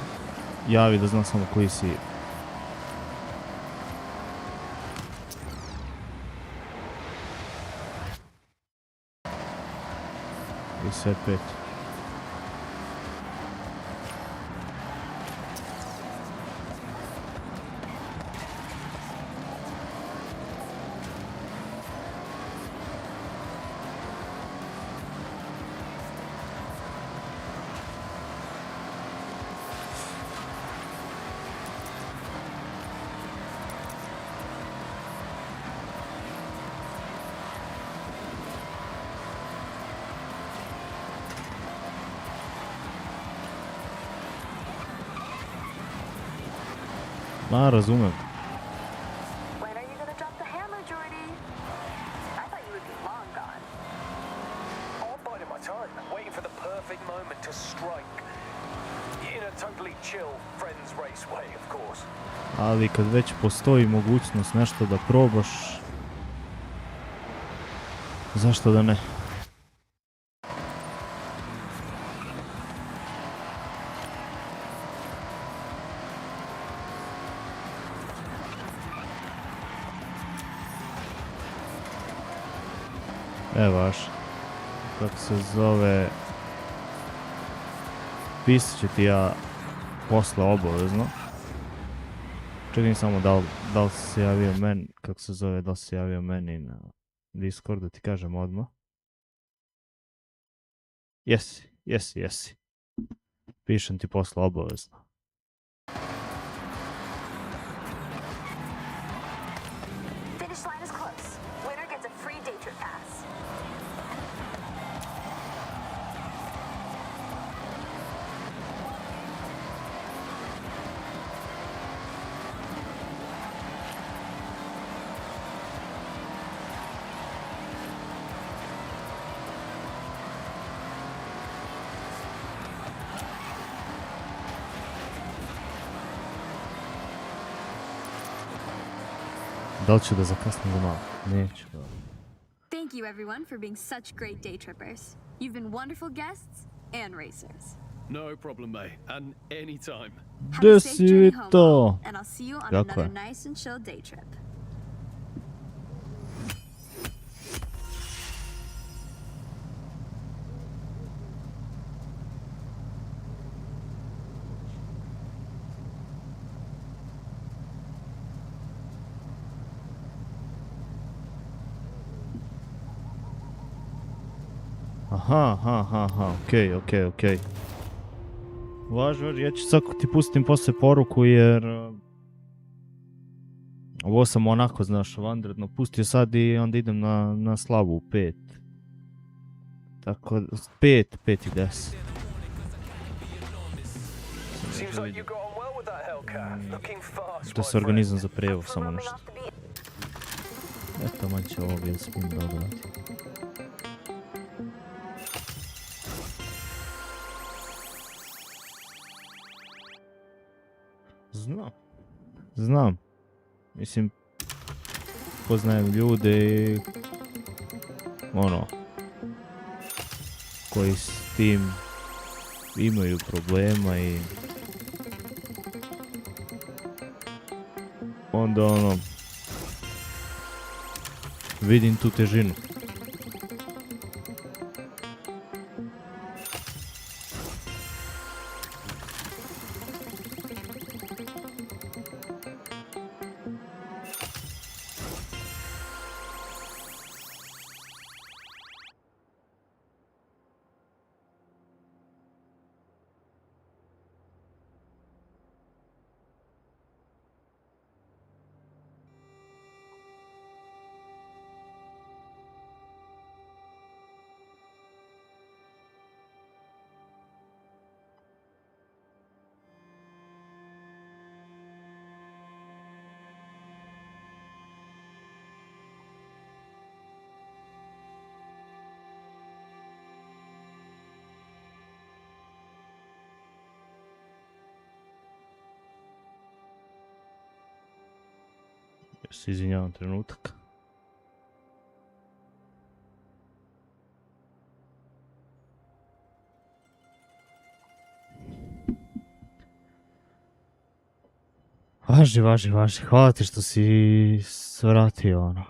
javi da znam samo koji si. I sve pet. A, razumem. When are you gonna drop the hammer, Jordy? I thought you would be long gone. Oh, I'm biding my time, waiting for the perfect moment to strike. In a totally chill, friends race way, of course. Ali kad već postoji mogućnost nešto da probaš, zašto da ne? Evaš, kako se zove, pisat ću ti ja posle obavezno. Čekaj samo da li si se javio meni, kako se zove, da li si se javio meni na Discord, da ti kažem odmah. Jesi. Pišem ti posle obavezno. Finish line is close. Winner gets a free day trip pass. Da li ću da zakasnim za malo? Neću. Thank you, everyone, for being such great day trippers. You've been wonderful guests and racers. No problem, May. And anytime. Have a safe journey home, to? all, and I'll see you on Tako another je. nice and chill day trip. Aha, okej. Važi, ja ću sad ti pustim poslije poruku jer ovo sam onako, znaš, vanredno pustio sad i onda idem na slavu u 5. Tako, 5 i 10. Seems like you got on well with that Hellcat. Looking fast, Da my se friend. organizam za prijevoz, samo Roaming nešto. off the beat. Eto, man će ovo bil spin dodati. Znam. Mislim, poznajem ljude i ono, koji s tim imaju problema i onda ono, vidim tu težinu. Ja se izvinjavam trenutak. Važi. Hvala ti što si svratio ono.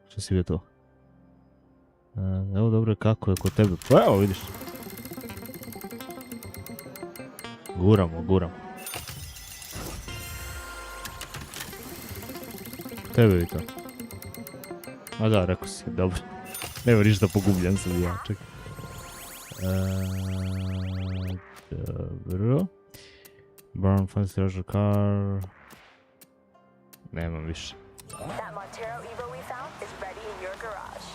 Što si bio tu. Evo dobro, kako je kod tebe. Pa evo vidiš. Guramo. Tebe vi to. A da, rekao si, dobro. Nema ništa pogubljen sam ja, čekaj. Dobro. Burn fancy treasure car. Nemam više. That Montero Evo we found is ready in your garage.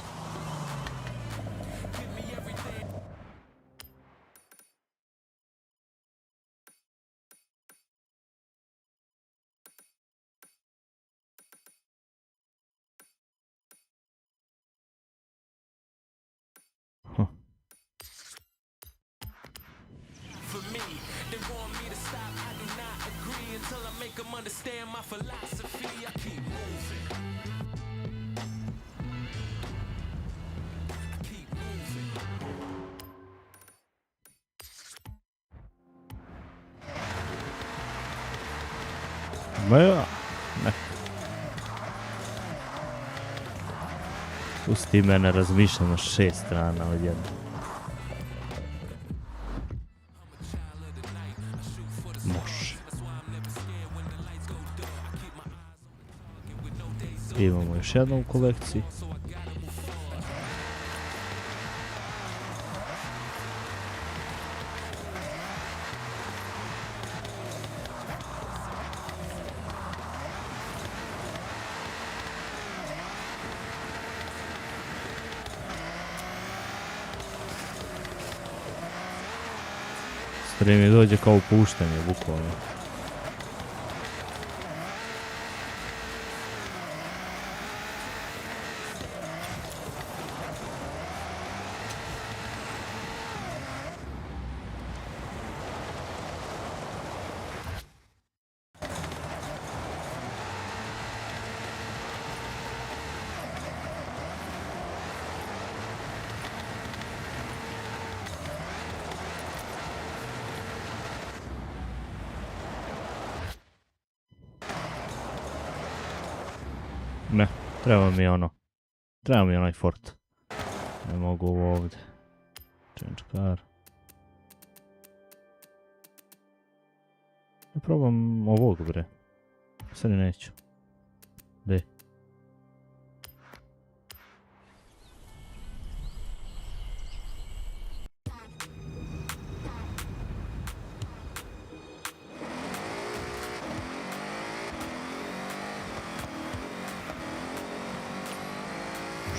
understand my philosophy, I keep moving. I keep moving. Ma ja, ne. Pusti mene, razmišljam na 6 strana odjedno. Može. Imamo još jednu u kolekciji. Stvari mi dođe kao puštanje, bukvalno. Ne, treba mi onaj fort. Ne mogu ovdje. Change car. Ja probam ovog, bre. Sad ne neću. De.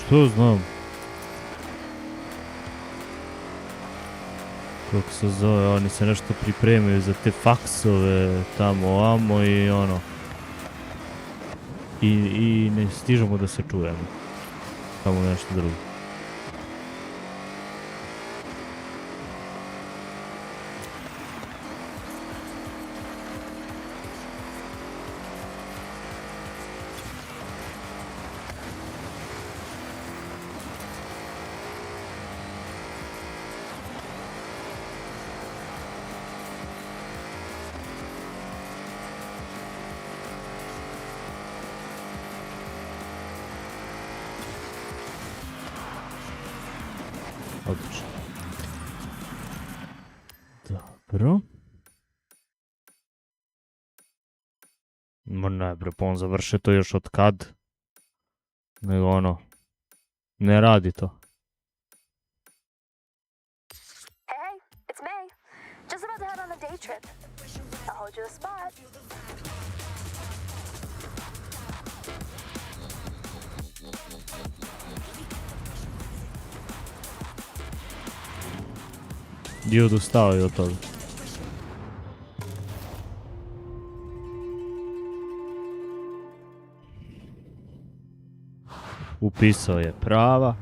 Što znam? Kako se zove, oni se nešto pripremaju za te faksove tamo, amo i ono. I ne stižemo da se čujemo. Samo nešto drugo. Odlično. Dobro. Ma ne bre, pa on završi to još od kad? Nego ono, ne radi to. Hey, it's May. Just about to head on a day trip. I'll hold you a spot. I odustao je od toga. Upisao je prava.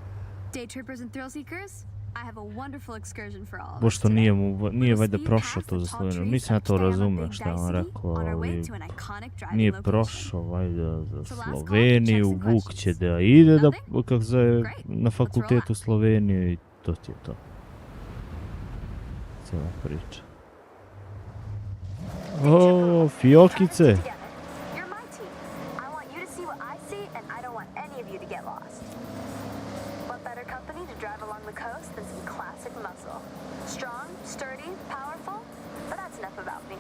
Day trippers and thrill seekers, I have a wonderful excursion for all of us Pošto today. nije valjda prošao to za Sloveniju. Nisam ja to razumio šta je on rekao, ali nije prošao valjda za Sloveniju. Vuk će da ide da, kako zove, na fakultet u Sloveniju i to ti je to. Cijela priča. O, fiokice! You're my team. I want you to see what I see, and I don't want any of you to get lost. What better company to drive along the coast than some classic muscle? Strong, sturdy, powerful? But that's enough about me.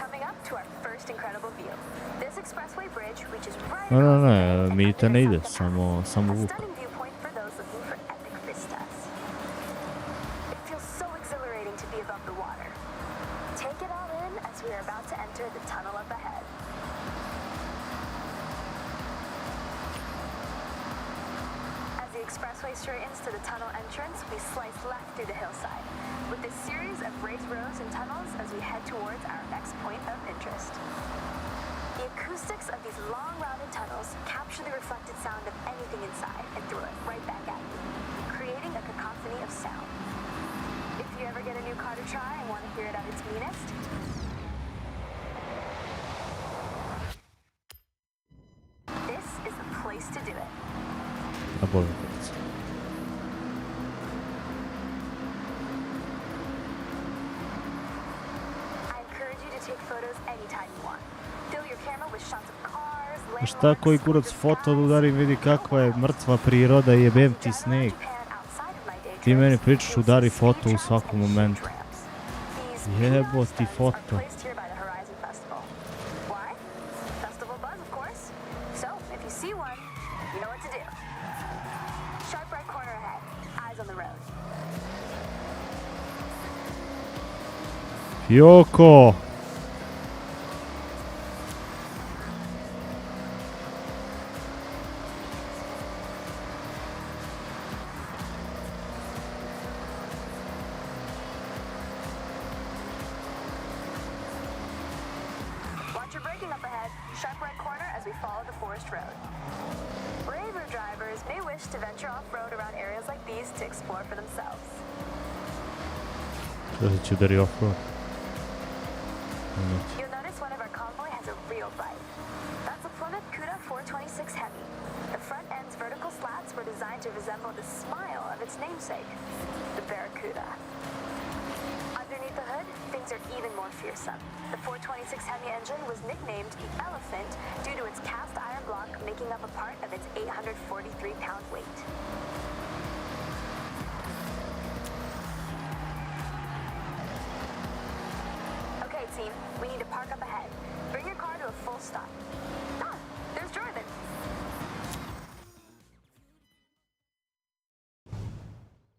Coming up to our first incredible view. This expressway bridge reaches right Ne, mi te ne ide, samo a Vuk. stunning viewpoint for those looking for epic vistas. It feels so exhilarating to be above the water. Take it all in as we are about to enter the tunnel up ahead. As the expressway straightens to the tunnel entrance, we slice left through the hillside, with this series of raised roads and tunnels as we head towards our next point of interest. The acoustics of these long, rounded tunnels capture the reflected sound of anything inside and throw it right back at you, creating a cacophony of sound. you ever get a new car to try and want to hear it at its meanest? This is the place to do it. Na Bože kurac. I encourage you to take photos anytime you want. Fill your camera with shots of cars, A šta koji kurac foto da udarim, vidi kakva je mrtva priroda i jebem ti sneg. Ti meni pričaš udari foto u svakom momentu. Jebo ti foto. Why? Festival buzz, of course. So, if you see one, you know what to do. Sharp right corner ahead. Eyes on the road. Joko! Watch your braking up ahead. Sharp right corner as we follow the forest road. Braver drivers may wish to venture off-road around areas like these to explore for themselves. Što se će udari off-road? You'll notice one of our convoy has a real bite. That's a Plymouth Cuda 426 Heavy. The front end's vertical slats were designed to resemble the smile of its namesake, the Barracuda. Underneath the hood, things are even more fearsome. The 426 Hemi engine was nicknamed the Elephant due to its cast iron block making up a part of its 843-pound weight. Okay, team, we need to park up ahead. Bring your car to a full stop. Ah, there's Jordan.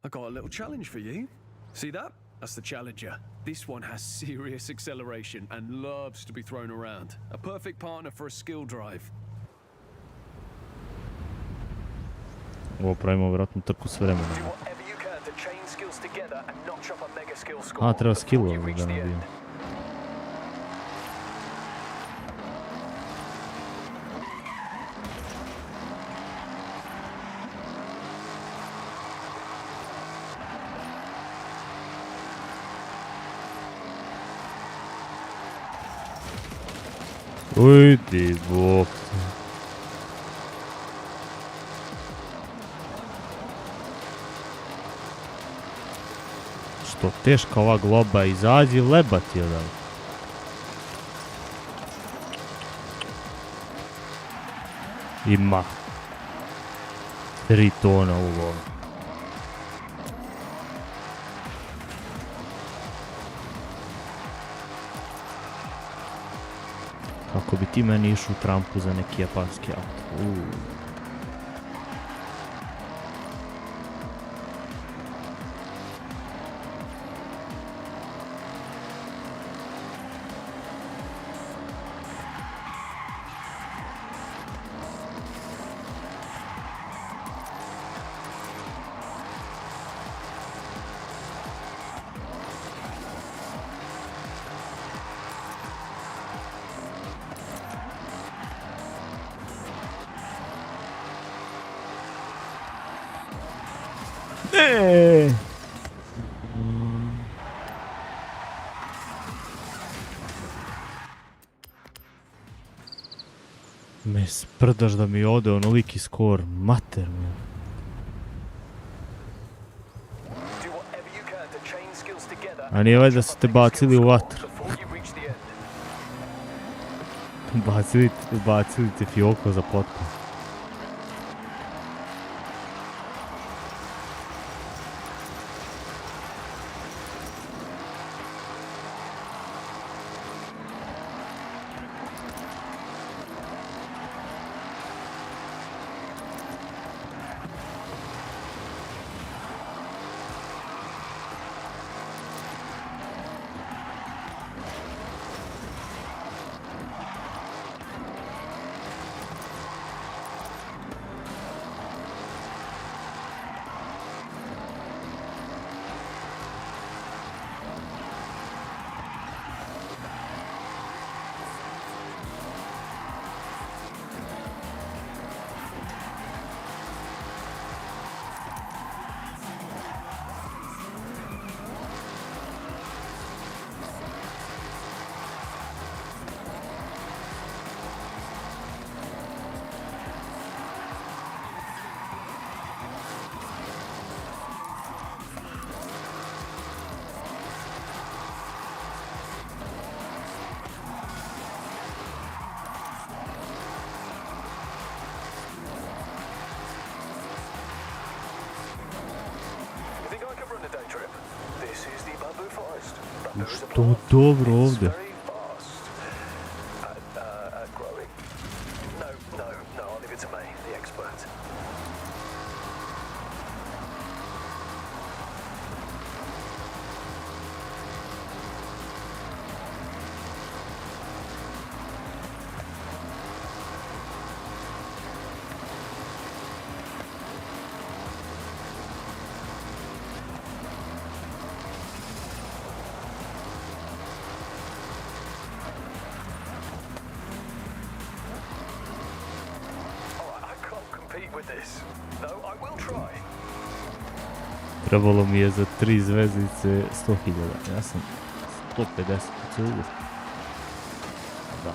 I got a little challenge for you. See that? That's the Challenger. This one has serious acceleration and loves to be thrown around. A perfect partner for a skill drive. Ovo pravimo vjerojatno trku s vremenom. Do whatever you can to chain skills together and notch up a mega skill score. A, treba before skillove you reach da the nabijem. end. Uj ti bok. Što teška ova globa, izađi lebat jedan. Ima 3 tona u globu. Kako bi ti meni išao u trampu za neki japanski auto. Ne! Me sprdaš da mi ode onoliki skor, mater mi. A nije valjda su te bacili u vatru. Bacili te fijoko za potku. Što dobro ovde. Very fast at growing. No, I'll leave it to me, the expert. With this. No, I will try. Trebalo mi je za 3 zvezdice 100.000. Ja sam 150 cudi. Da.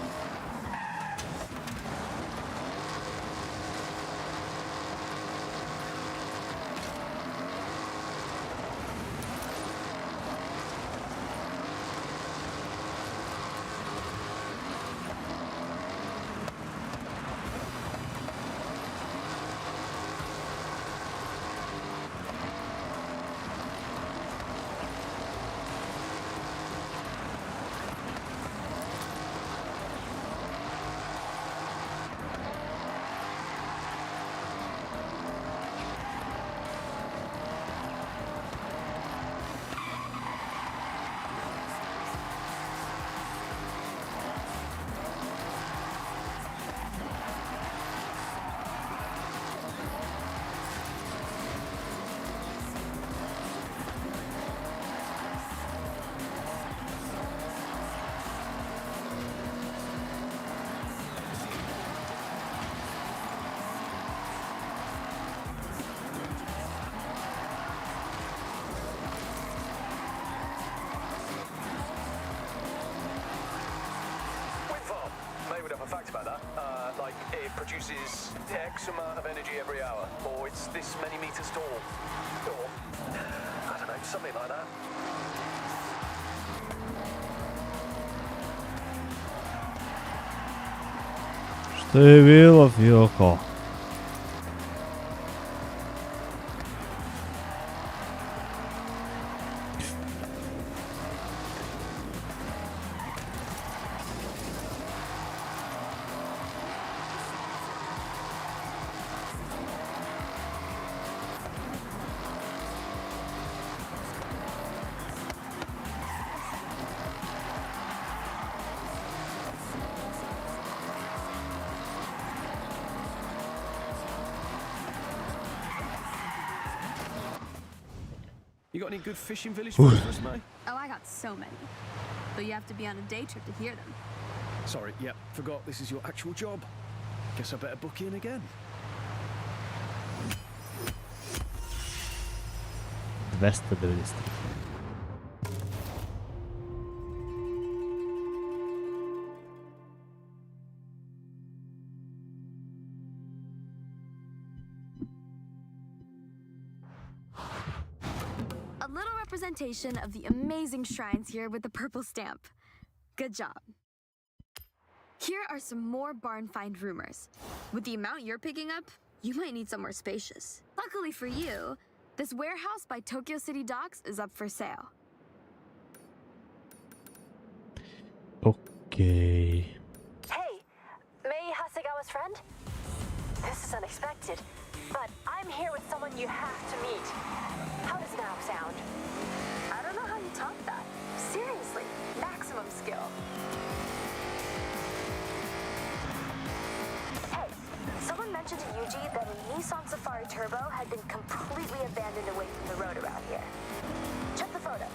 Fact about that, like it produces X amount of energy every hour, or it's this many meters tall, or I don't know, something like that. Što je bilo, Fijoko? You got any good fishing village photos for us, mate? Oh, I got so many. But you have to be on a day trip to hear them. Sorry, yep, forgot this is your actual job. Guess I better book in again. 290. A little representation of the amazing shrines here with the purple stamp. Good job. Here are some more barn find rumors. With the amount you're picking up, you might need somewhere spacious. Luckily for you, this warehouse by Tokyo City Docks is up for sale. Okay. Hey, Mei Hasegawa's friend? This is unexpected, but I'm here with someone you have to meet. How does now sound? I don't know how you top that. Seriously, maximum skill. Hey, someone mentioned to Yuji that a Nissan Safari Turbo had been completely abandoned away from the road around here. Check the photo.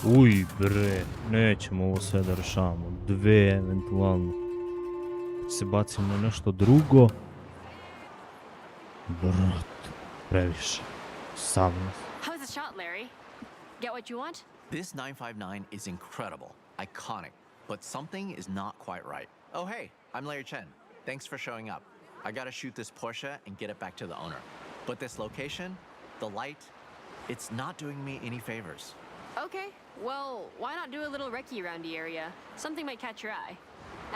Uj bre, nećemo ovo sve da rešavamo. 2 eventualno. Se bacimo na nešto drugo. Brat, previše. Savnost. How's the shot, Larry? Get what you want? This 959 is incredible, iconic, but something is not quite right. Oh hey, I'm Larry Chen. Thanks for showing up. I gotta shoot this Porsche and get it back to the owner. But this location, the light, it's not doing me any favors. Okay, well, why not do a little recce around the area? Something might catch your eye.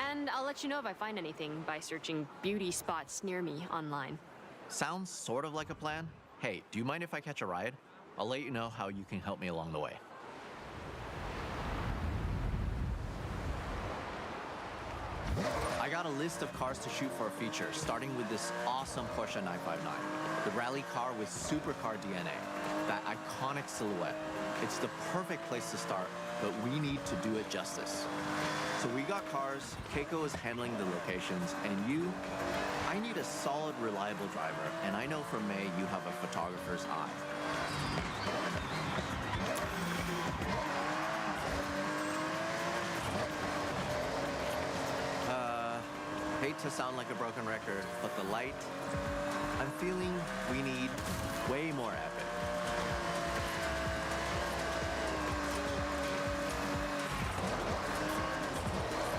And I'll let you know if I find anything by searching beauty spots near me online. Sounds sort of like a plan. Hey, do you mind if I catch a ride? I'll let you know how you can help me along the way. I got a list of cars to shoot for a feature, starting with this awesome Porsche 959. The rally car with supercar DNA. That iconic silhouette. It's the perfect place to start, but we need to do it justice. So we got cars, Keiko is handling the locations, and you, I need a solid, reliable driver, and I know from May you have a photographer's eye. Hate to sound like a broken record, but the light, I'm feeling we need way more epic.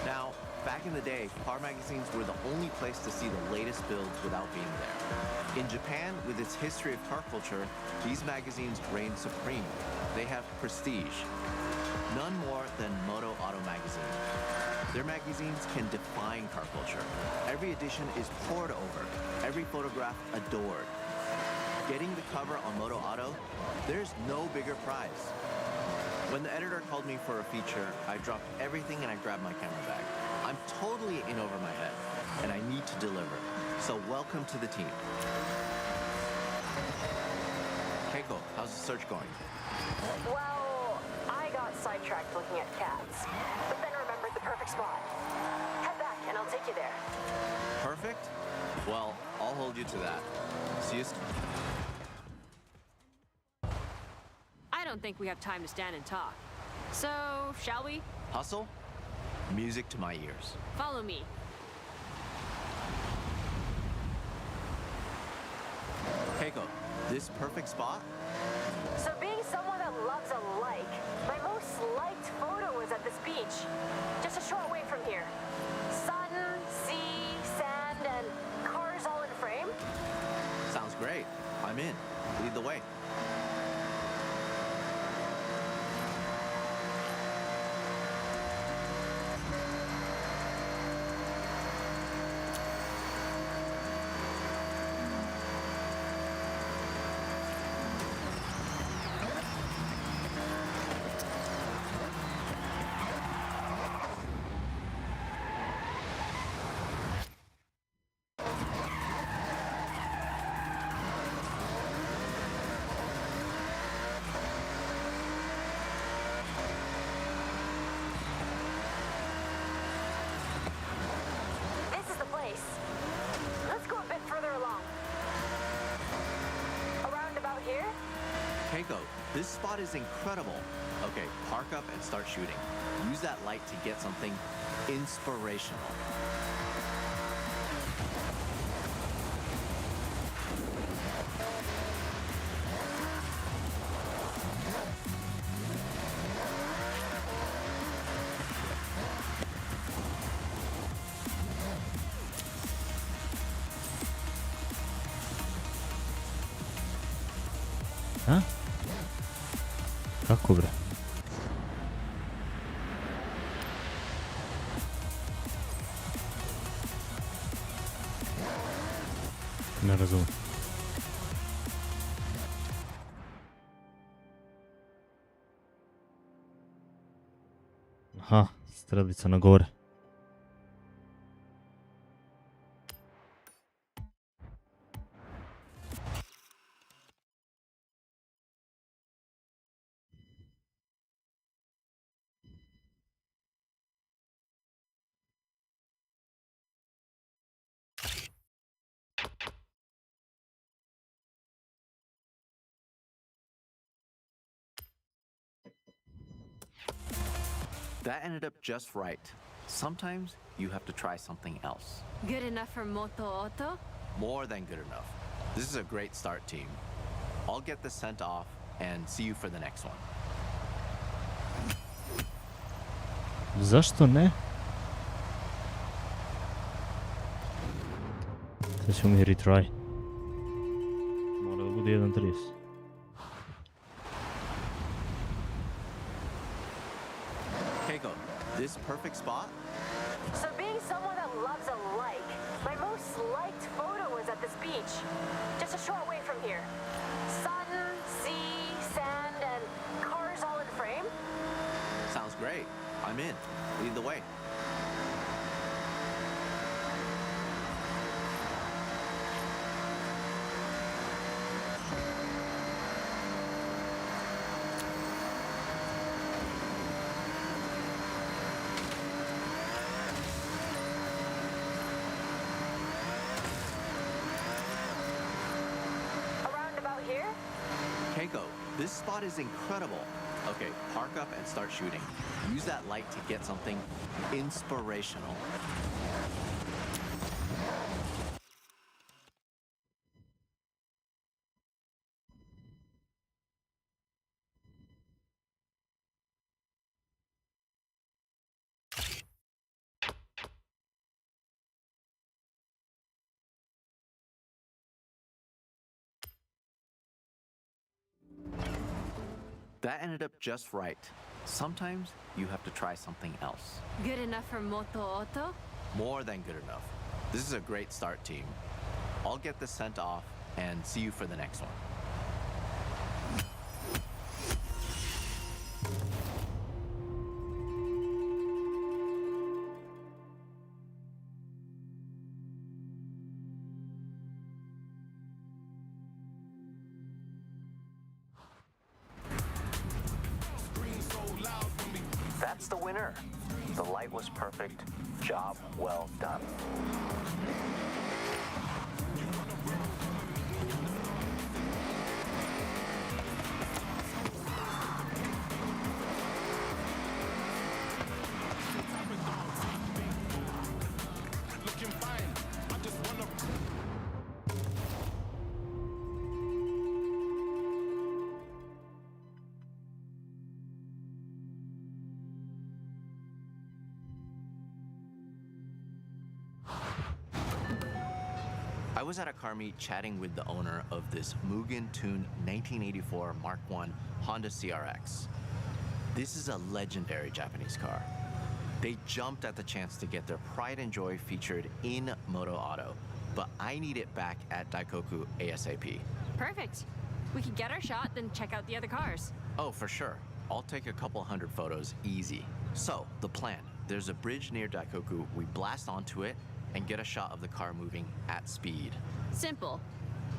Now, back in the day, car magazines were the only place to see the latest builds without being there. In Japan, with its history of car culture, these magazines reign supreme. They have prestige. None more than Moto Auto magazine. Their magazines can define car culture. Every edition is pored over, every photograph adored. Getting the cover on Moto Auto, there's no bigger prize. When the editor called me for a feature, I dropped everything and I grabbed my camera bag. I'm totally in over my head, and I need to deliver. So welcome to the team. Keiko, how's the search going? Well, I got sidetracked looking at cats, but then remembered the perfect spot. Head back and I'll take you there. Perfect? Well, I'll hold you to that. See you soon. I don't think we have time to stand and talk. So, shall we? Hustle? Music to my ears. Follow me. Keiko, this perfect spot? So being someone that loves a like, my most liked photo was at this beach, just a short way from here. Sun, sea, sand, and cars all in frame. Sounds great. I'm in. Lead the way. This is the place. Let's go a bit further along. Around about here? Keiko, this spot is incredible. Okay, park up and start shooting. Use that light to get something inspirational. A? Kako bre? Ne razumem. Aha, strelica na gore. That ended up just right. Sometimes you have to try something else. Good enough for Moto Auto? More than good enough. This is a great start, team. I'll get this sent off and see you for the next one. Zašto ne? Sad ćemo mi retry. Mora da bude 1.30. This perfect spot? So being someone that loves a like, my most liked photo was at this beach, just a short way from here. Sun, sea, sand, and cars all in frame. Sounds great. I'm in. Lead the way. Around about here? Keiko, this spot is incredible. Okay, park up and start shooting. Use that light to get something inspirational. That ended up just right. Sometimes you have to try something else. Good enough for Moto Auto? More than good enough. This is a great start, team. I'll get this sent off and see you for the next one. That's the winner. The light was perfect. Job well done. I was at a car meet chatting with the owner of this Mugen tuned 1984 Mark I Honda CRX. This is a legendary Japanese car. They jumped at the chance to get their pride and joy featured in Moto Auto, but I need it back at Daikoku ASAP. Perfect. We could get our shot, then check out the other cars. Oh, for sure. I'll take a couple hundred photos easy. So, the plan. There's a bridge near Daikoku. We blast onto it and get a shot of the car moving at speed. Simple.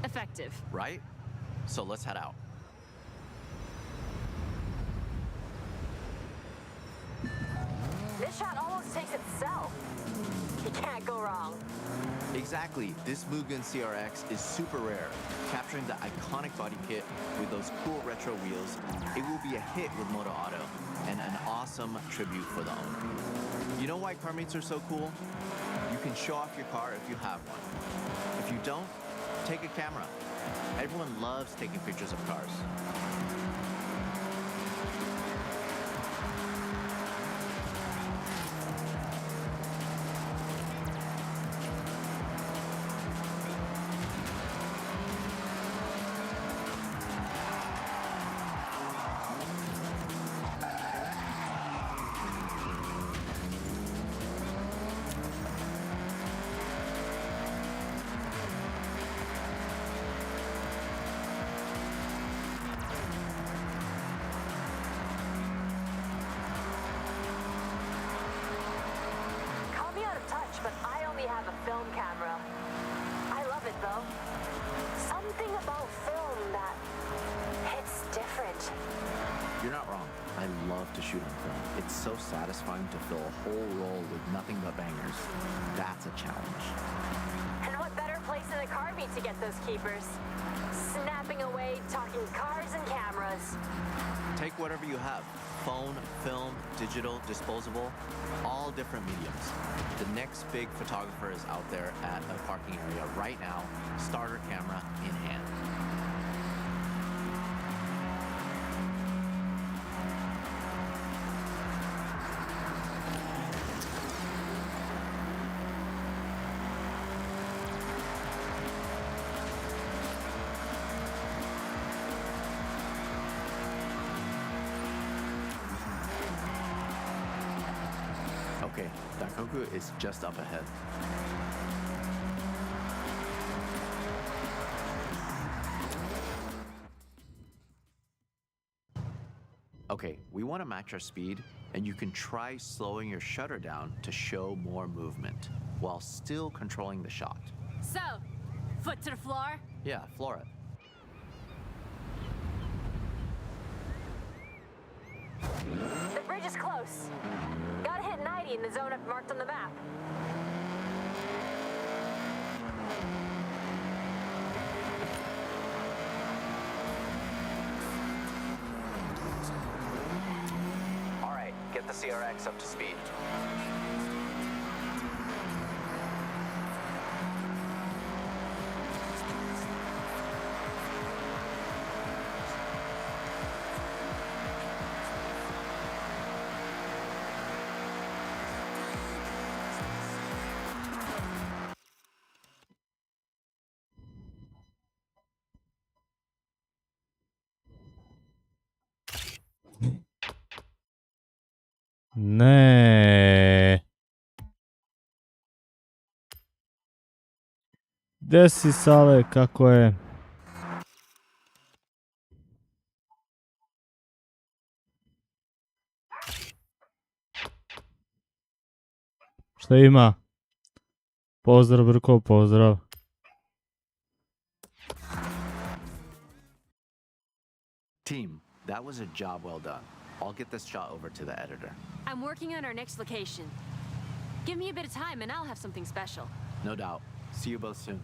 Effective. Right? So let's head out. This shot almost takes itself. You can't go wrong. Exactly. This Mugen CRX is super rare. Capturing the iconic body kit with those cool retro wheels, it will be a hit with Moto Auto and an awesome tribute for the owner. You know why car meets are so cool? You can show off your car if you have one. If you don't, take a camera. Everyone loves taking pictures of cars. Call me out of touch, but I only have a film camera. I love it though. Something about film that hits different. You're not wrong. I love to shoot on film. It's so satisfying to fill a whole roll with nothing but bangers. That's a challenge. And what better place in the car meet to get those keepers? Snapping away, talking cars and cameras. Take whatever you have. Phone, film, digital, disposable, all different mediums. The next big photographer is out there at a parking area right now, starter camera in hand. Koku is just up ahead. Okay, we want to match our speed, and you can try slowing your shutter down to show more movement while still controlling the shot. So, foot to the floor? Yeah, floor it. The bridge is close. Gotta hit 90 in the zone I've marked on the map. All right, get the CRX up to speed. Ne. Gdje si, Sale, kako je? Šta ima? Pozdrav, Brko, pozdrav. Team, that was a job well done. I'll get this shot over to the editor. I'm working on our next location. Give me a bit of time and I'll have something special. No doubt. See you both soon.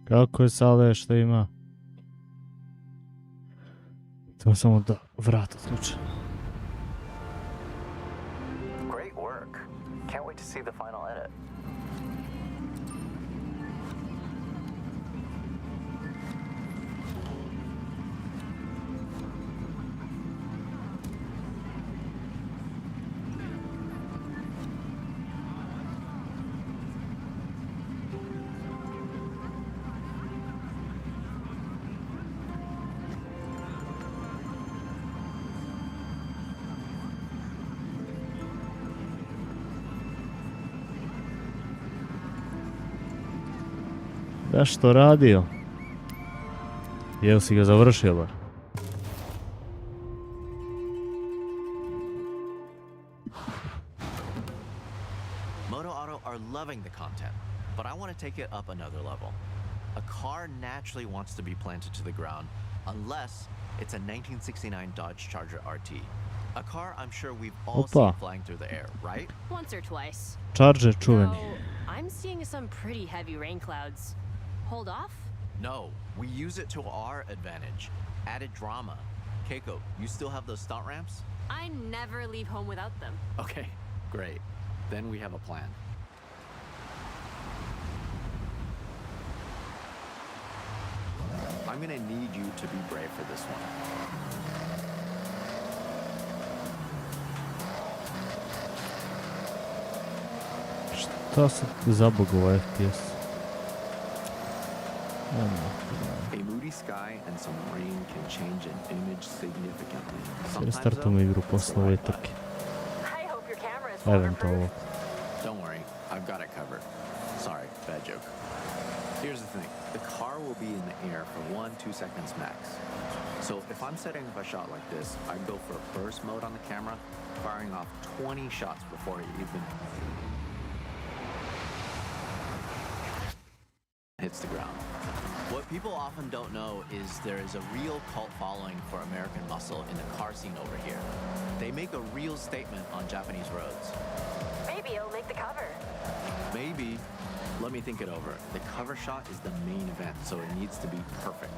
Kako je, Sale, šta ima? To samo da vrat otključim. Great work. Can't wait to see the final edit. Da što radio? Jel si ga završio bar? Moto Auto are loving the content, but I want to take it up another level. A car naturally wants to be planted to the ground unless it's a 1969 Dodge Charger RT. A car I'm sure we've all seen flying through the air, right? Once or twice. Charger čuveni. Though, I'm seeing some pretty heavy rain clouds. Hold off? No, we use it to our advantage. Added drama. Keiko, you still have those stunt ramps? I never leave home without them. Okay, great. Then we have a plan. I'm gonna need you to be brave for this one. Šta se zabogova FPS? A moody sky and some rain can change an image significantly. Restartujemo igru posle ove trke. I hope your camera is Eventualno. Don't worry, I've got it covered. Sorry, bad joke. Here's the thing, the car will be in the air for 1-2 seconds max. So if I'm setting up a shot like this, I'd go for burst mode on the camera, firing off 20 shots before it even hits the ground. What people often don't know is there is a real cult following for American muscle in the car scene over here. They make a real statement on Japanese roads. Maybe it'll make the cover. Maybe. Let me think it over. The cover shot is the main event, so it needs to be perfect.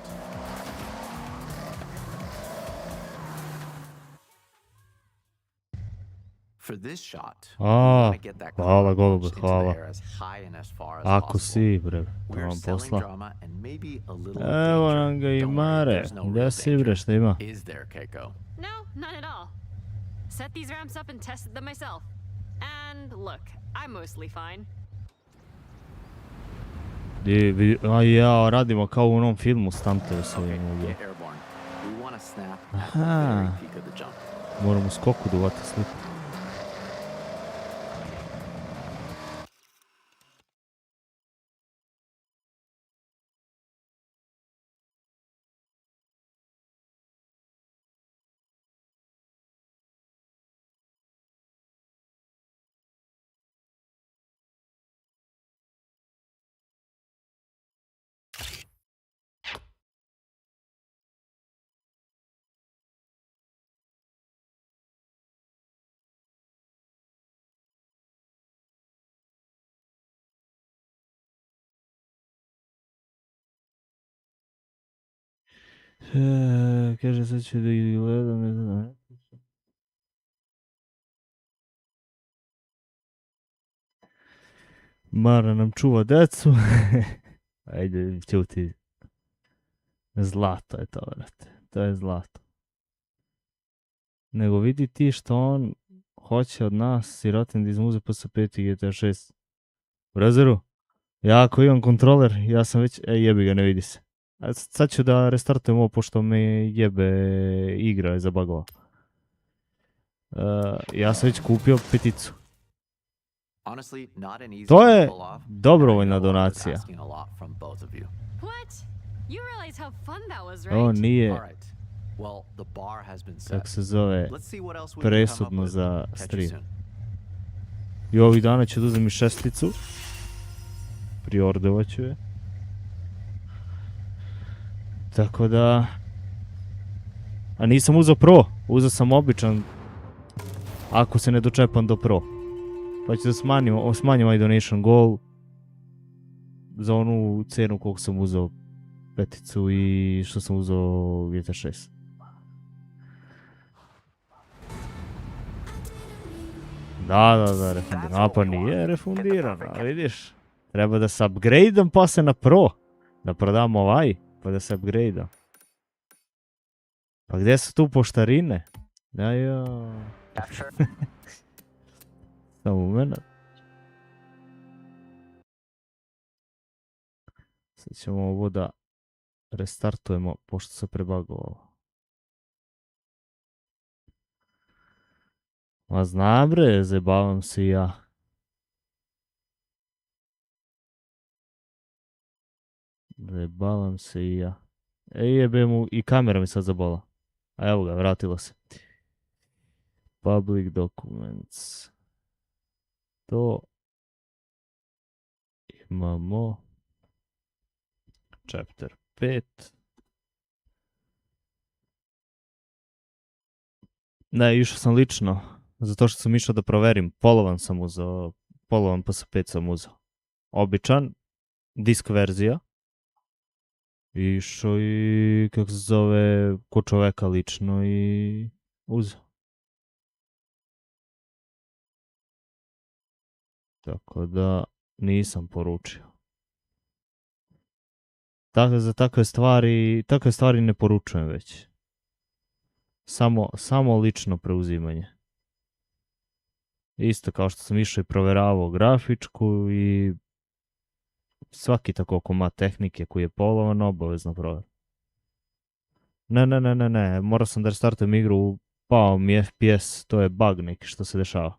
For this shot, we want to get that hvala, car golube, launched into hvala. the air as high and as far as Ako possible. si, bre, to We're vam selling posla. drama and maybe a little Evo danger. nam ga i Don't worry, Mare. there's no Gdje real si, danger. bre, šta ima? Is there, Keiko? No, none at all. Set these ramps up and tested them myself. And look, I'm mostly fine. A ja, radimo kao u onom filmu, stantove su ovdje. Get airborne. We want to snap at the Aha. very peak of the jump. Moram u skoku da uvati sliku. Kaže sad ću da ih gledam, ne znam. Mara nam čuva decu. Ajde, ćuti. Zlato je to, brate. To je zlato. Nego vidi ti što on hoće od nas, sirotin da izmuze posle 5 i GTA 6. U razeru, ja ako imam kontroler, ja sam već, jebi ga, ne vidi se. A sad ću da restartujem ovo, pošto me jebe igra je zabagova. Ja sam već kupio peticu. Honestly, not an easy To one je to pull off, and I dobrovoljna know I was donacija. asking a lot from both of you. What? You realize how fun that was, Ovo right? nije, All right. Well, the bar has been set. kako se zove, Let's see what else we can come up presudno with. za Catch you stream. soon. I ovih dana ću da uzem i šesticu. Priordovat ću je. Tako da... A nisam uzeo Pro, uzeo sam običan. Ako se ne dočepam do Pro. Pa ću da smanjim ovaj donation goal. Za onu cenu koliko sam uzeo peticu i što sam uzeo GTA 6. Da, refundirano. A pa nije refundirano, a vidiš. Treba da se upgrade-am pa se na Pro. Da prodam ovaj, pa da se upgrade-am. Pa gdje su tu poštarine? Ja. Samo moment. Sad ćemo ovo da restartujemo, pošto se prebagovalo. Ma znam bre, zajebavam se i ja. Zajebavam se i ja. Jebe mu, i kamera mi sad zabola. A evo ga, vratilo se. Public documents. To imamo chapter 5. Ne, išao sam lično, zato što sam išao da proverim. Polovan sam uzeo, polovan PS5 sam uzeo. Običan, disk verzija. Išao i, kako se zove, ko čoveka lično i uzeo. Tako da nisam poručio. Za takve stvari ne poručujem već. Samo lično preuzimanje. Isto kao što sam išao i proveravao grafičku i svaki tako komad tehnike koji je polovan obavezno provjer. Ne, morao sam da restartujem igru, pao mi FPS, to je bug neki što se dešava.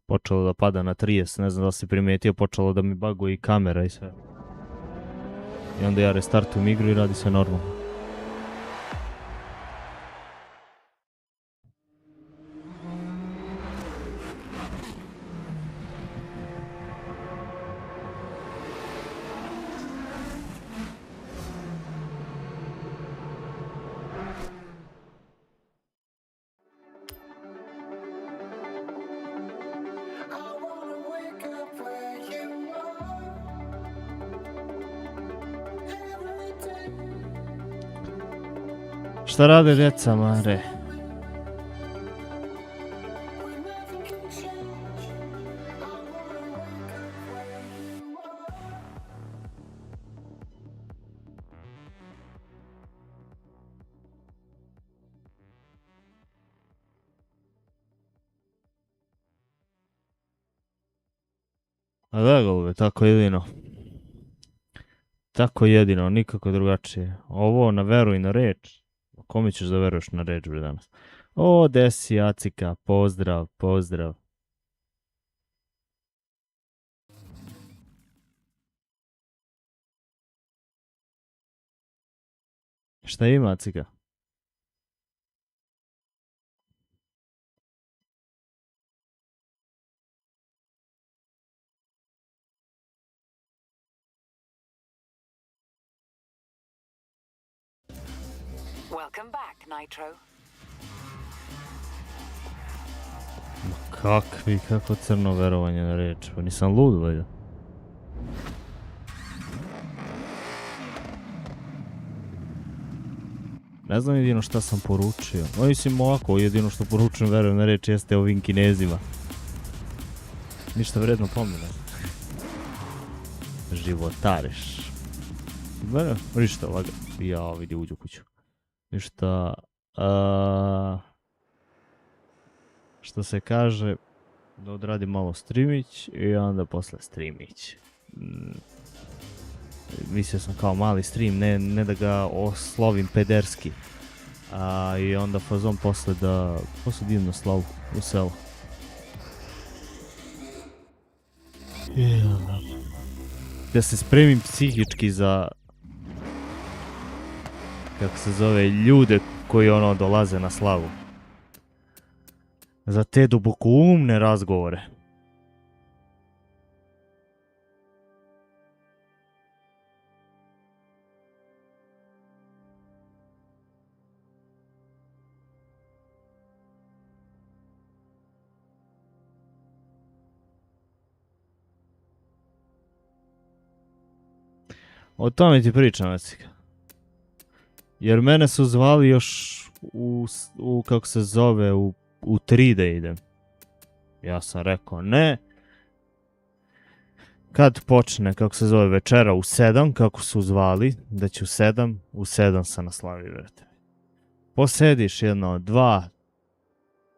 Počelo da pada na 30, ne znam da li si primijetio, počelo da mi baguje i kamera i sve. I onda ja restartujem igru i radi se normalno. Šta rade djeca, mare? A da, golube, tako jedino. Tako jedino, nikako drugačije. Ovo na veru i na reč. Kome ćeš da veruješ na reč, bre, danas? O, desi, Acika, pozdrav, pozdrav. Šta ima, Acika? Welcome back, Nitro. Kako crno verovanje na reč? Pa nisam lud, valjda. Ne znam jedino šta sam poručio. No, mislim ovako, jedino što poručujem verujem na reč jeste ovim Kinezima. Ništa vredno pomena. Životariš. Bene, ništa, laga. Ja, vidi, uđu u kuću. Ništa, što se kaže, da odradim malo streamić i onda posle streamić. Mislio sam kao mali stream, ne da ga oslovim pederski. I onda fazon posle da idem na slavu u selo. Da se spremim psihički za, kako se zove, ljude koji dolaze na slavu. Za te dubokoumne razgovore. O tome ti pričam, Acika. Jer mene su zvali još u kako se zove, u 3 da idem. Ja sam rekao ne. Kad počne, kako se zove, večera u 7, kako su zvali, da će u 7 sam na slavi, verujte. Posediš 1, 2,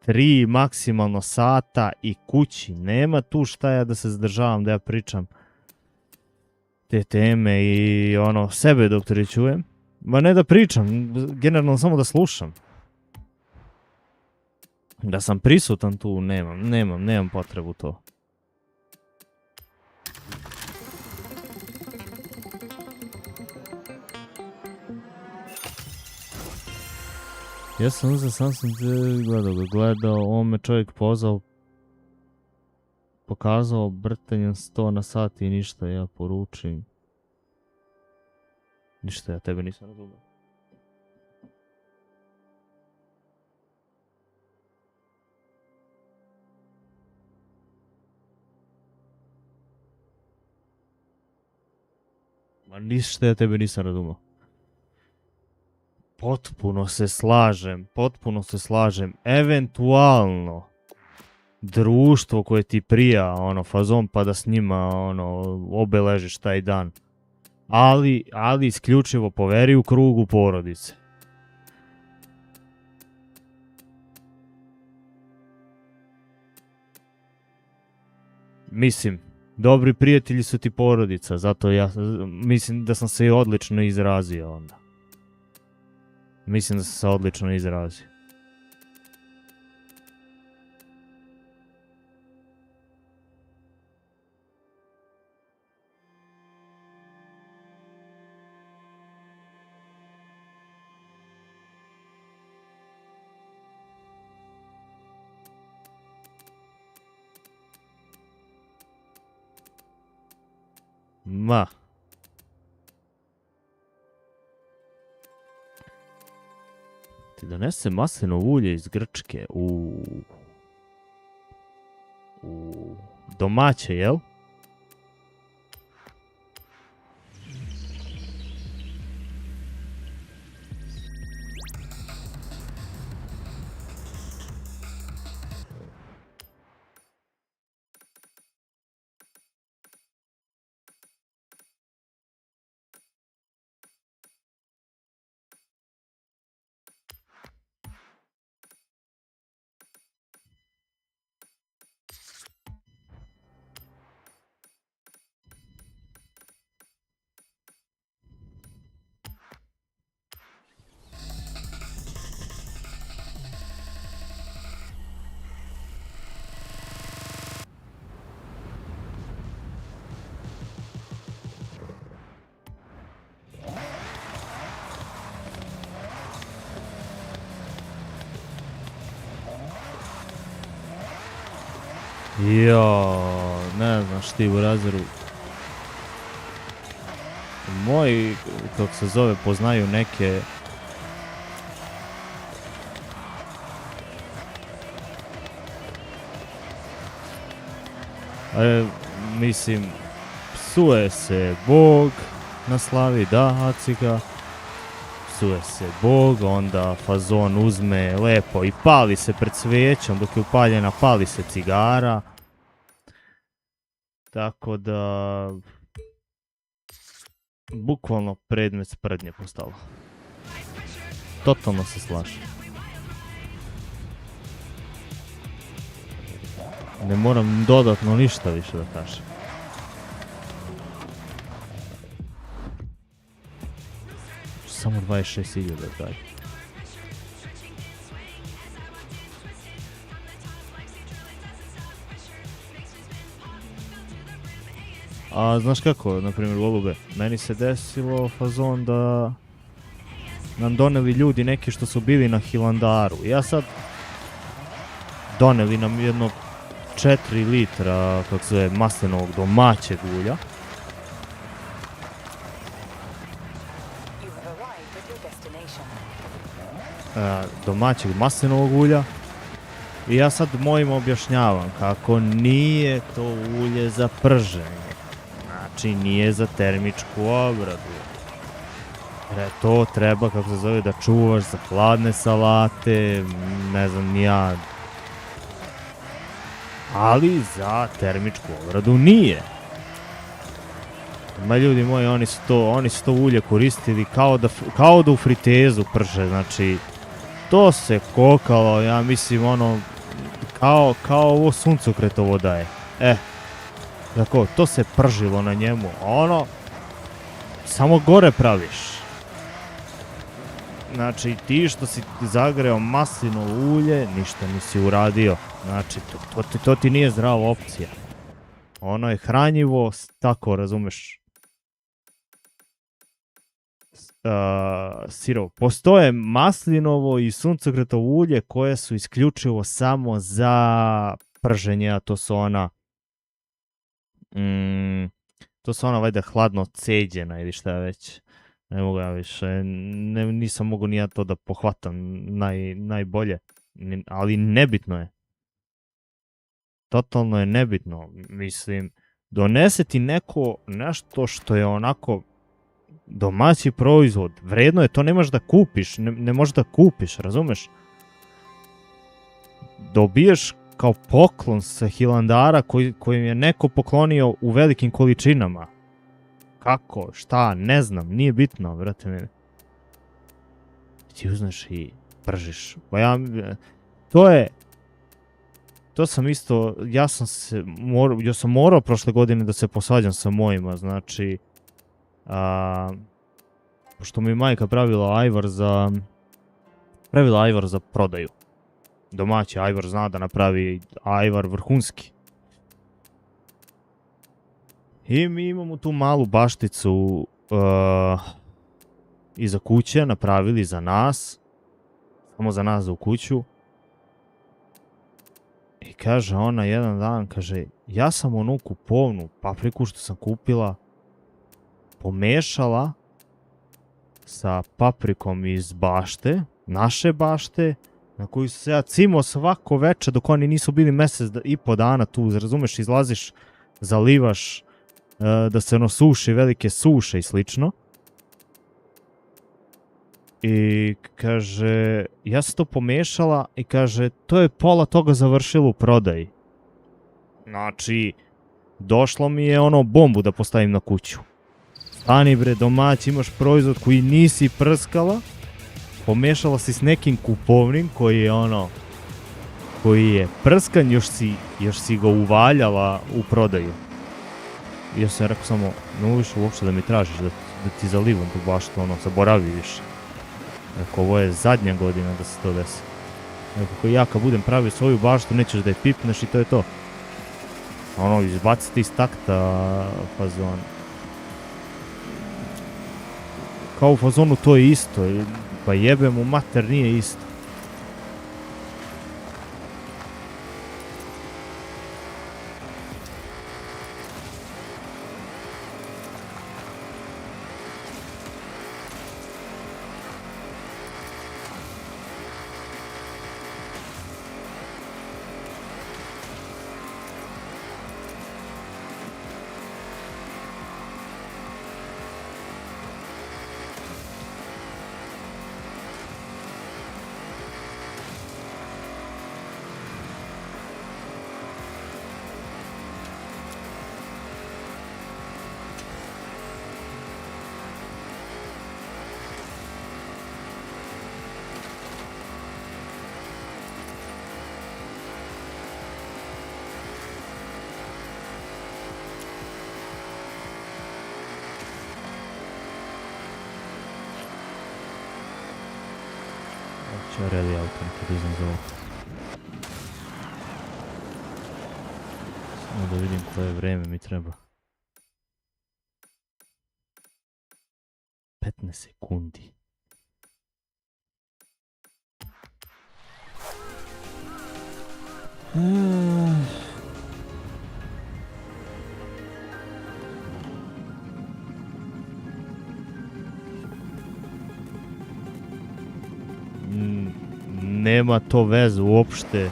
3 maksimalno sata i kući. Nema tu šta ja da se zadržavam, da ja pričam te teme i sebe dok čujem. Ma ne da pričam, generalno samo da slušam. Da sam prisutan tu, nemam potrebu to. Ja sam uzeo, sam gledao, on me čovjek pozvao, pokazao brtanjem 100 na sat i ništa, ja poručim. Ništa, ja tebe nisam razumio. Ma ništa, ja tebe nisam razumio. Potpuno se slažem, eventualno društvo koje ti prija, fazon, pa da s njima, obeležiš taj dan. Ali isključivo poveri u krugu porodice. Mislim, dobri prijatelji su ti porodica, zato ja mislim da sam se i odlično izrazio onda. Mislim da sam se odlično izrazio. Ma. Ti donese maslinovo ulje iz Grčke u domaće, jel? Ne znaš ti u razeru. Moji, kako se zove, poznaju neke... Mislim, psuje se Bog na slavi, da, Acika. Psuje se Bog, onda fazon uzme lepo i pali se pred svijećom, dok je upaljena pali se cigara. Tako da... Bukvalno predmet sprednje postalo. Totalno se slažem. Ne moram dodatno ništa više da kažem. Samo 26.000 daj. A znaš kako, na primjer, golube, meni se desilo fazon da nam doneli ljudi neki što su bili na Hilandaru. Ja sad doneli nam jedno 4 litra, kako se zove, maslinovog domaćeg ulja. Domaćeg maslinovog ulja. I ja sad mojim objašnjavam kako nije to ulje za prženje. Znači nije za termičku obradu. To treba, kako se zove, da čuvaš za hladne salate, ne znam ni ja. Ali za termičku obradu nije. Ma ljudi moji, oni su to ulje koristili kao da u fritezu prže, znači to se kokalo, ja mislim ono, kao ovo suncokretovo daje. Tako, to se pržilo na njemu, ono, samo gore praviš. Znači, ti što si zagreo maslinovo ulje, ništa nisi uradio. Znači, to ti nije zdrava opcija. Ono je hranjivo, tako, razumeš. Sirovo. Postoje maslinovo i suncokretovo ulje koje su isključivo samo za prženje, a to su ona valjda hladno ceđena ili šta već. Ne mogu ja više, nisam mogu ni ja to da pohvatam najbolje, ali nebitno je. Totalno je nebitno, mislim, donese ti neko nešto što je onako domaći proizvod, vredno je, to ne možeš da kupiš, ne možeš da kupiš, razumeš? Dobiješ kao poklon sa Hilandara kojim je neko poklonio u velikim količinama. Kako, šta, ne znam, nije bitno, brate mene. Ti uznaš i pržiš. Pa ja sam isto, ja sam morao prošle godine da se posvađam sa mojima, znači, pošto mi je majka pravila ajvar za prodaju. Domaći ajvar zna da napravi ajvar vrhunski. I mi imamo tu malu bašticu iza kuće, napravili za nas. Samo za nas, za u kuću. I kaže ona jedan dan, kaže, ja sam onu kupovnu papriku što sam kupila pomešala sa paprikom iz bašte, naše bašte, na koju se ja cimo svako večer dok oni nisu bili mjesec i po dana tu, razumeš, izlaziš, zalivaš, da se ono suši, velike suše i slično. I kaže, ja sam to pomešala i kaže, to je pola toga završilo u prodaji. Znači, došlo mi je ono bombu da postavim na kuću. Stani bre, domaći, imaš proizvod koji nisi prskala, pomešala si s nekim kupovnim koji je prskan, još si ga uvaljala u prodaju. I ja sam rekao samo, ne moviš uopšte da mi tražiš, da ti zalivam tu baštu, zaboravi više. Rekao, ovo je zadnja godina da se to desi. Rekao, ja kad budem pravio svoju baštu, nećeš da je pipneš i to je to. Izbaciti iz takta fazon. Kao u fazonu to je isto, pa jebe mu mater, nije isto. rally auto, kad izam za ovo. Samo da vidim koje vreme mi treba. 15 sekundi. Nema to veze uopšte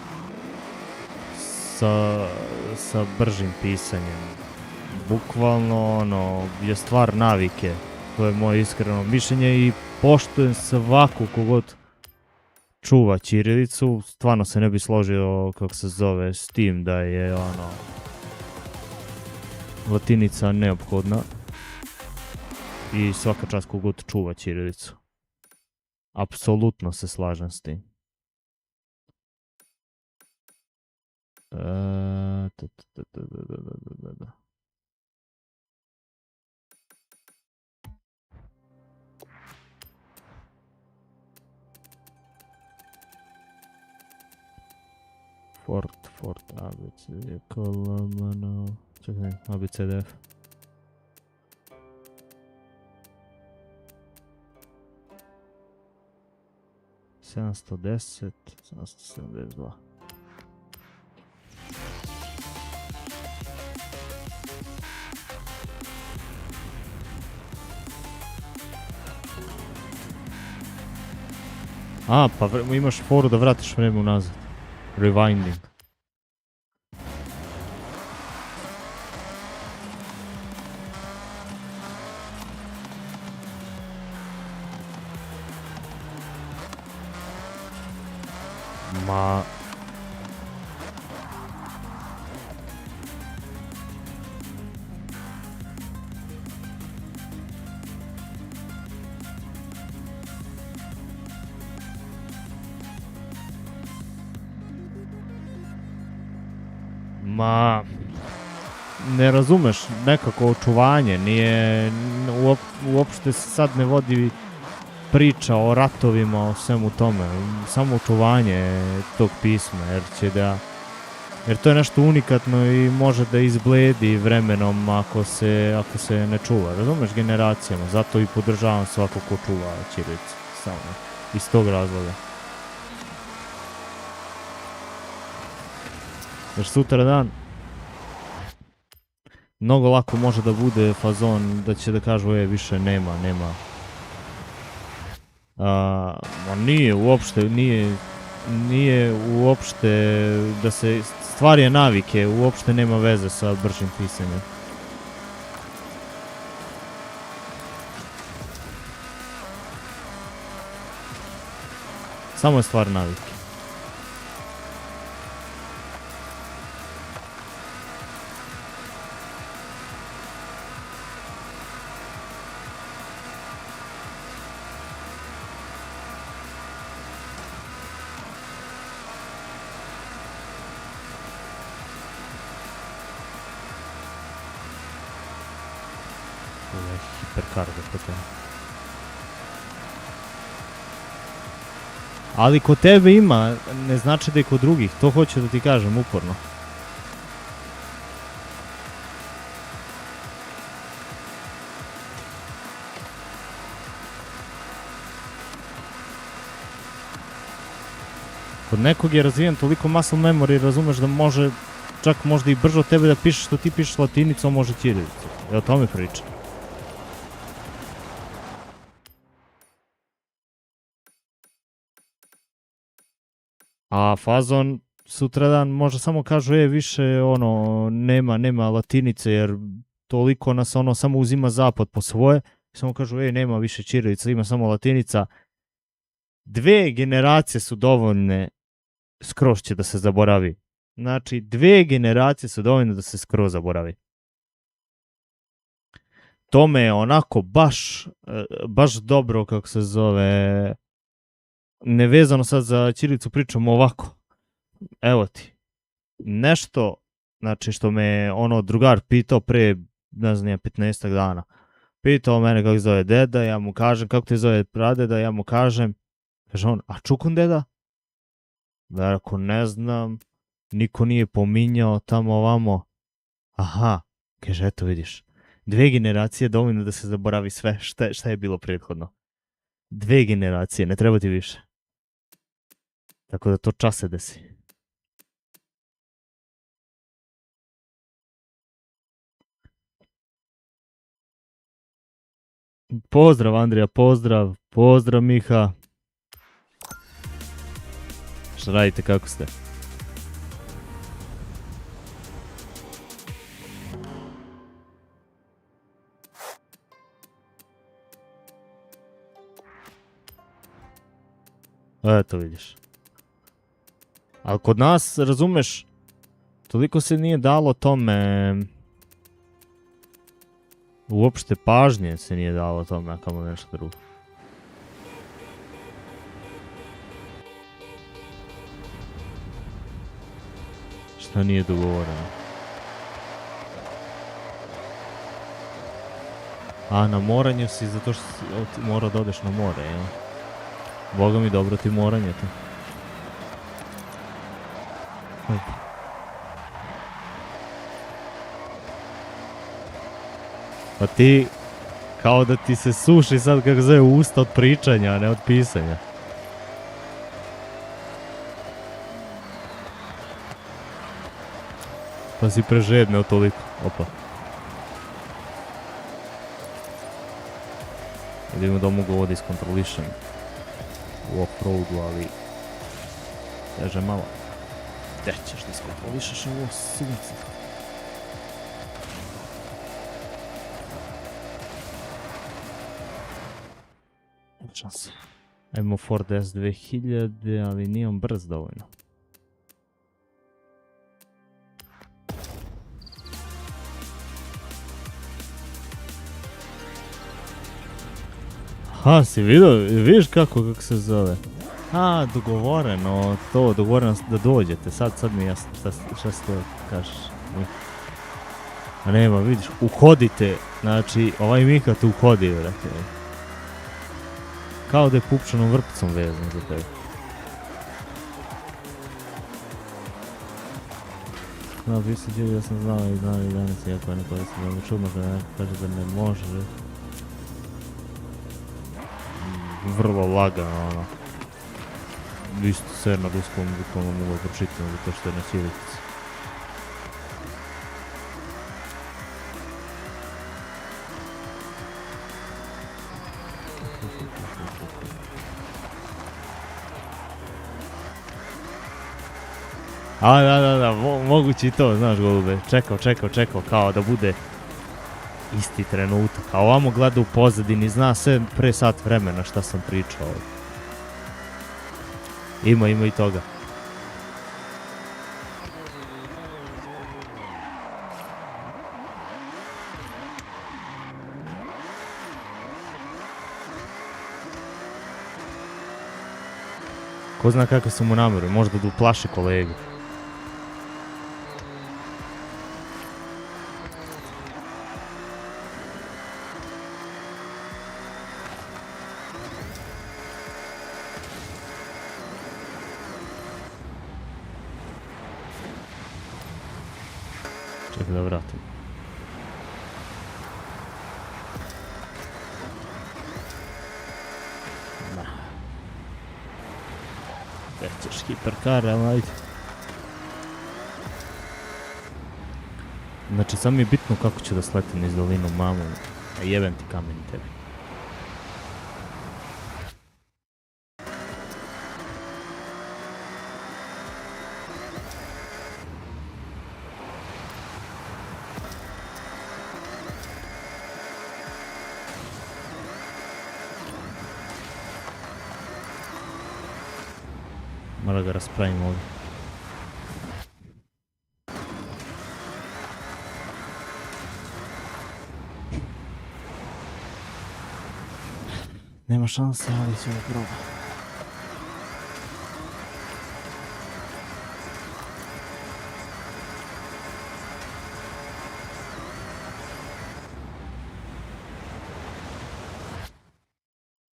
sa bržim pisanjem. Bukvalno ono je stvar navike. To je moje iskreno mišljenje i poštujem svaku kogod čuva ćirilicu. Stvarno se ne bi složio, kako se zove, s tim da je ono latinica neophodna. I svaka čast kogod čuva ćirilicu. Apsolutno se slažem s tim. Fort, ABC, kolomano, čekaj, ABCDF. Sedamsto 772. A, pa imaš foru da vratiš vreme unazad. Rewinding. Ma... Ma, ne razumeš, nekako očuvanje, nije, uopšte se sad ne vodi priča o ratovima, o svemu tome, samo očuvanje tog pisma, jer to je nešto unikatno i može da izbledi vremenom ako se ne čuva, razumeš, generacijama, zato i podržavam svako ko čuva ćirilicu, samo iz tog razloga. Jer sutra dan mnogo lako može da bude fazon da će da kažu više nema. Nije uopšte da se stvar je navike, uopšte nema veze sa bržim pisanjem. Samo je stvar navike. Ali kod tebe ima, ne znači da je kod drugih, to hoću da ti kažem uporno. Kod nekog je razvijen toliko muscle memory, razumeš da može, čak možda i brže od tebe da pišeš što ti pišeš latinicom, može ćirilicom. O tome pričam. A fazon sutradan može samo kažu više nema latinice jer toliko nas samo uzima zapad po svoje. Samo kažu nema više ćirilica, ima samo latinica. 2 generacije su dovoljne, skroz će da se zaboravi. Znači 2 generacije su dovoljne da se skroz zaboravi. To me je onako baš dobro, kako se zove, nevezano sad za ćirilicu pričamo ovako. Evo ti. Nešto, znači što me drugar pitao pre, ne znam, 15 dana. Pitao mene kako zove deda, ja mu kažem, kako te zove pradeda, ja mu kažem, Kaže on, a Čukun deda? Da, ako ne znam, niko nije pominjao tamo ovamo. Aha, kaže, eto vidiš. 2 generacije dovoljno da se zaboravi sve šta je bilo prethodno. 2 generacije, ne treba ti više. Tako da to čas se desi. Pozdrav Andrija, pozdrav. Pozdrav Miha. Šta radite, kako ste? Eto vidiš. Ali kod nas, razumeš, toliko se nije dalo tome... Uopšte pažnje se nije dalo tome, a kamo nešto drugo. Šta nije dogovoreno? A, na moranju si zato što si morao da odeš na more, jel? Boga mi, dobro ti moranje to. Pa ti, kao da ti se suši sad kako zove usta od pričanja, a ne od pisanja. Pa si prežedneo toliko, opa. Vidimo da mogu ovo da iskontrolišem u off-roadu, ali teže malo. Gde ćeš da iskontrolišeš ovo sunce? Čas. Ajmo Ford S2000, ali nije on brz dovoljno. Aha, si vidiš kako se zove? A, dogovoreno da dođete, sad mi je jasno, šta se to kažeš? A nema, vidiš, uhodite, znači, ovaj Miha tu uhodi, vrati. Kao da je pupčanom vrpcom vezan za tebe. No, vi se djeli da sam znao i danas, iako je neko da se znam čudno da neko kaže da ne može. Vrlo lagano, ono. Isto sve na ruskom bukvalno mogu pročitati, zato što je na ćirilici. A, da, moguće i to, znaš, golube. Čekao, kao da bude isti trenutak. A ovamo gleda u pozadini, zna sve pre sat vremena šta sam pričao. Ima i toga. Ko zna kakve su mu namere, možda da uplaši kolegu. Čekaj da vratim. Gdje ćeš hiperkar, ali ajde. Znači, samo mi je bitno kako će da sletim iz dolinu mamu, a jebem ti kamen tebi. Mora ga raspravim ovdje. Nema šanse, ali ću da probam.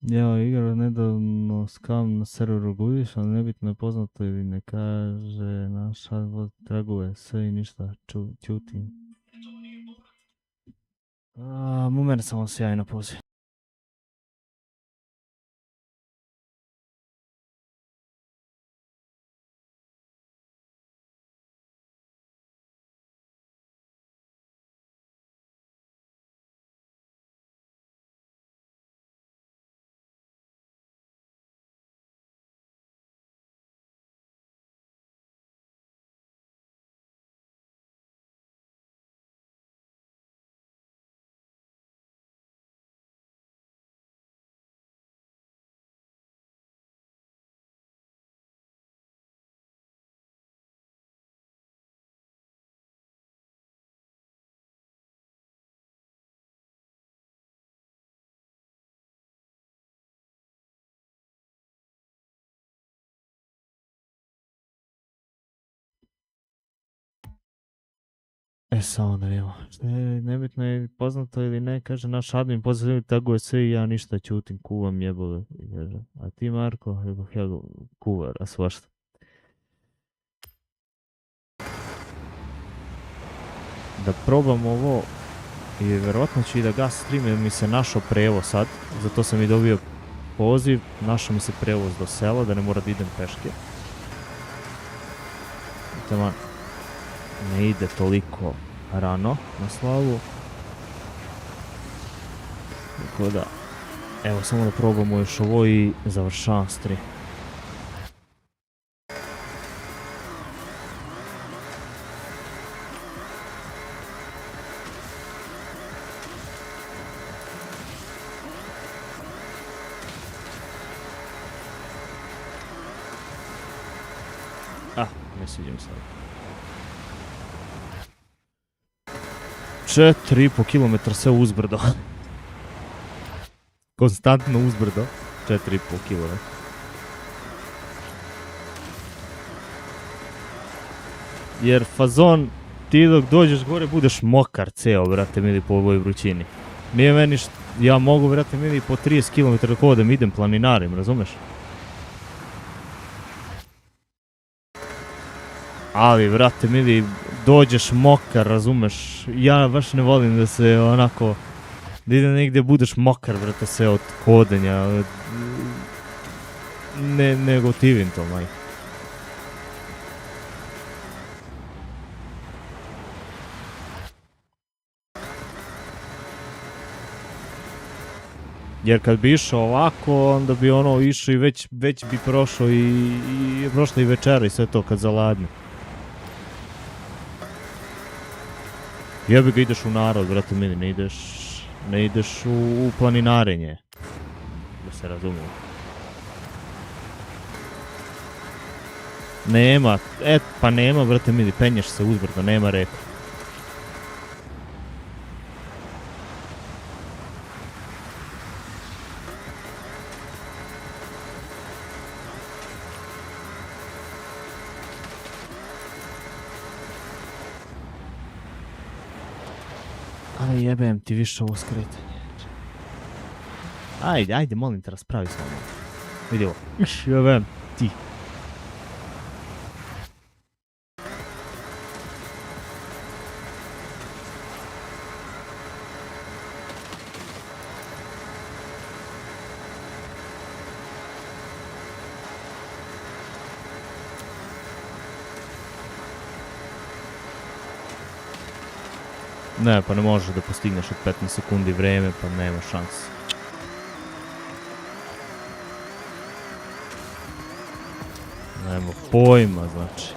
Ja igrao nedavno skam na serveru Gudiš, ali nebitno je poznato ili ne kaže naš advod traguje sve i ništa, ćutim. Moment, samo se javi na poziv. Samo da vidimo. Nebitno je poznato ili ne, kaže naš admin poznato taguje sve i ja ništa ćutim, kuvam jebove. A ti Marko, ja kuvar, a svašta. Da probam ovo i vjerovatno ću i da gas stream jer mi se našao prevoz sad, zato sam i dobio poziv, našao mi se prevoz do sela da ne mora da idem peške. Tamo ne ide toliko rano na slavu. Tako da, evo samo da probamo još ovo i završavam stream. Ne sviđam sad. 4,5 km sve uzbrdo. Konstantno uzbrdo. 4,5 km. Jer fazon, ti dok dođeš gore budeš mokar ceo, brate mili, po ovoj vrućini. Nije meni ja mogu, brate mili, po 30 km dok odem idem planinarim, razumeš? Ali, brate mili, dođeš mokar, razumeš? Ja baš ne volim da se onako, da ide negdje budeš mokar, brate, sve od hodenja. Ne gotivim to, maj. Jer kad bi išao ovako, onda bi ono išao i već bi prošao i prošla i večera i sve to kad zaladne. Jebi ga, ideš u narod, brate mili, ne ideš u planinarenje. Da se razumije. Nema, pa nema, brate mili, penješ se uzbrdo, nema reka. Ali jebem ti više ovo skretanje. Ajde, molim te, raspravi s vama. Vidi ovo. Jebem ti. Ne, pa ne možeš da postigneš od 15 sekundi vreme, pa nema šanse. Nema pojma, znači.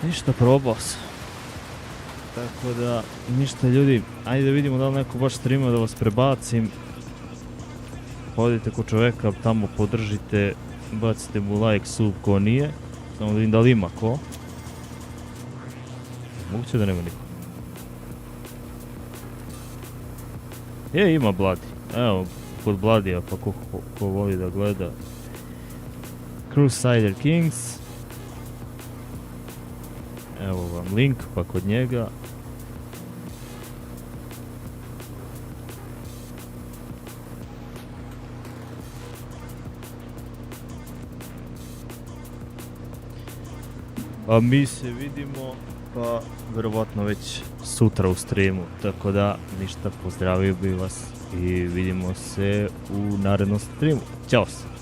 Ništa, probao sam. Tako da, ništa ljudi, ajde da vidimo da li neko baš streama da vas prebacim. Hodite kod čoveka, tamo podržite, bacite mu like, sub ko nije. Samo da vidim da li ima ko. Moguće da nema niko. Ima Bloody. Evo, kod Bloodija, pa ko voli da gleda. Crusader Kings. Evo vam link, pa kod njega. A mi se vidimo, pa verovatno već sutra u streamu, tako da ništa, pozdravio bi vas i vidimo se u narednom streamu. Ćao se!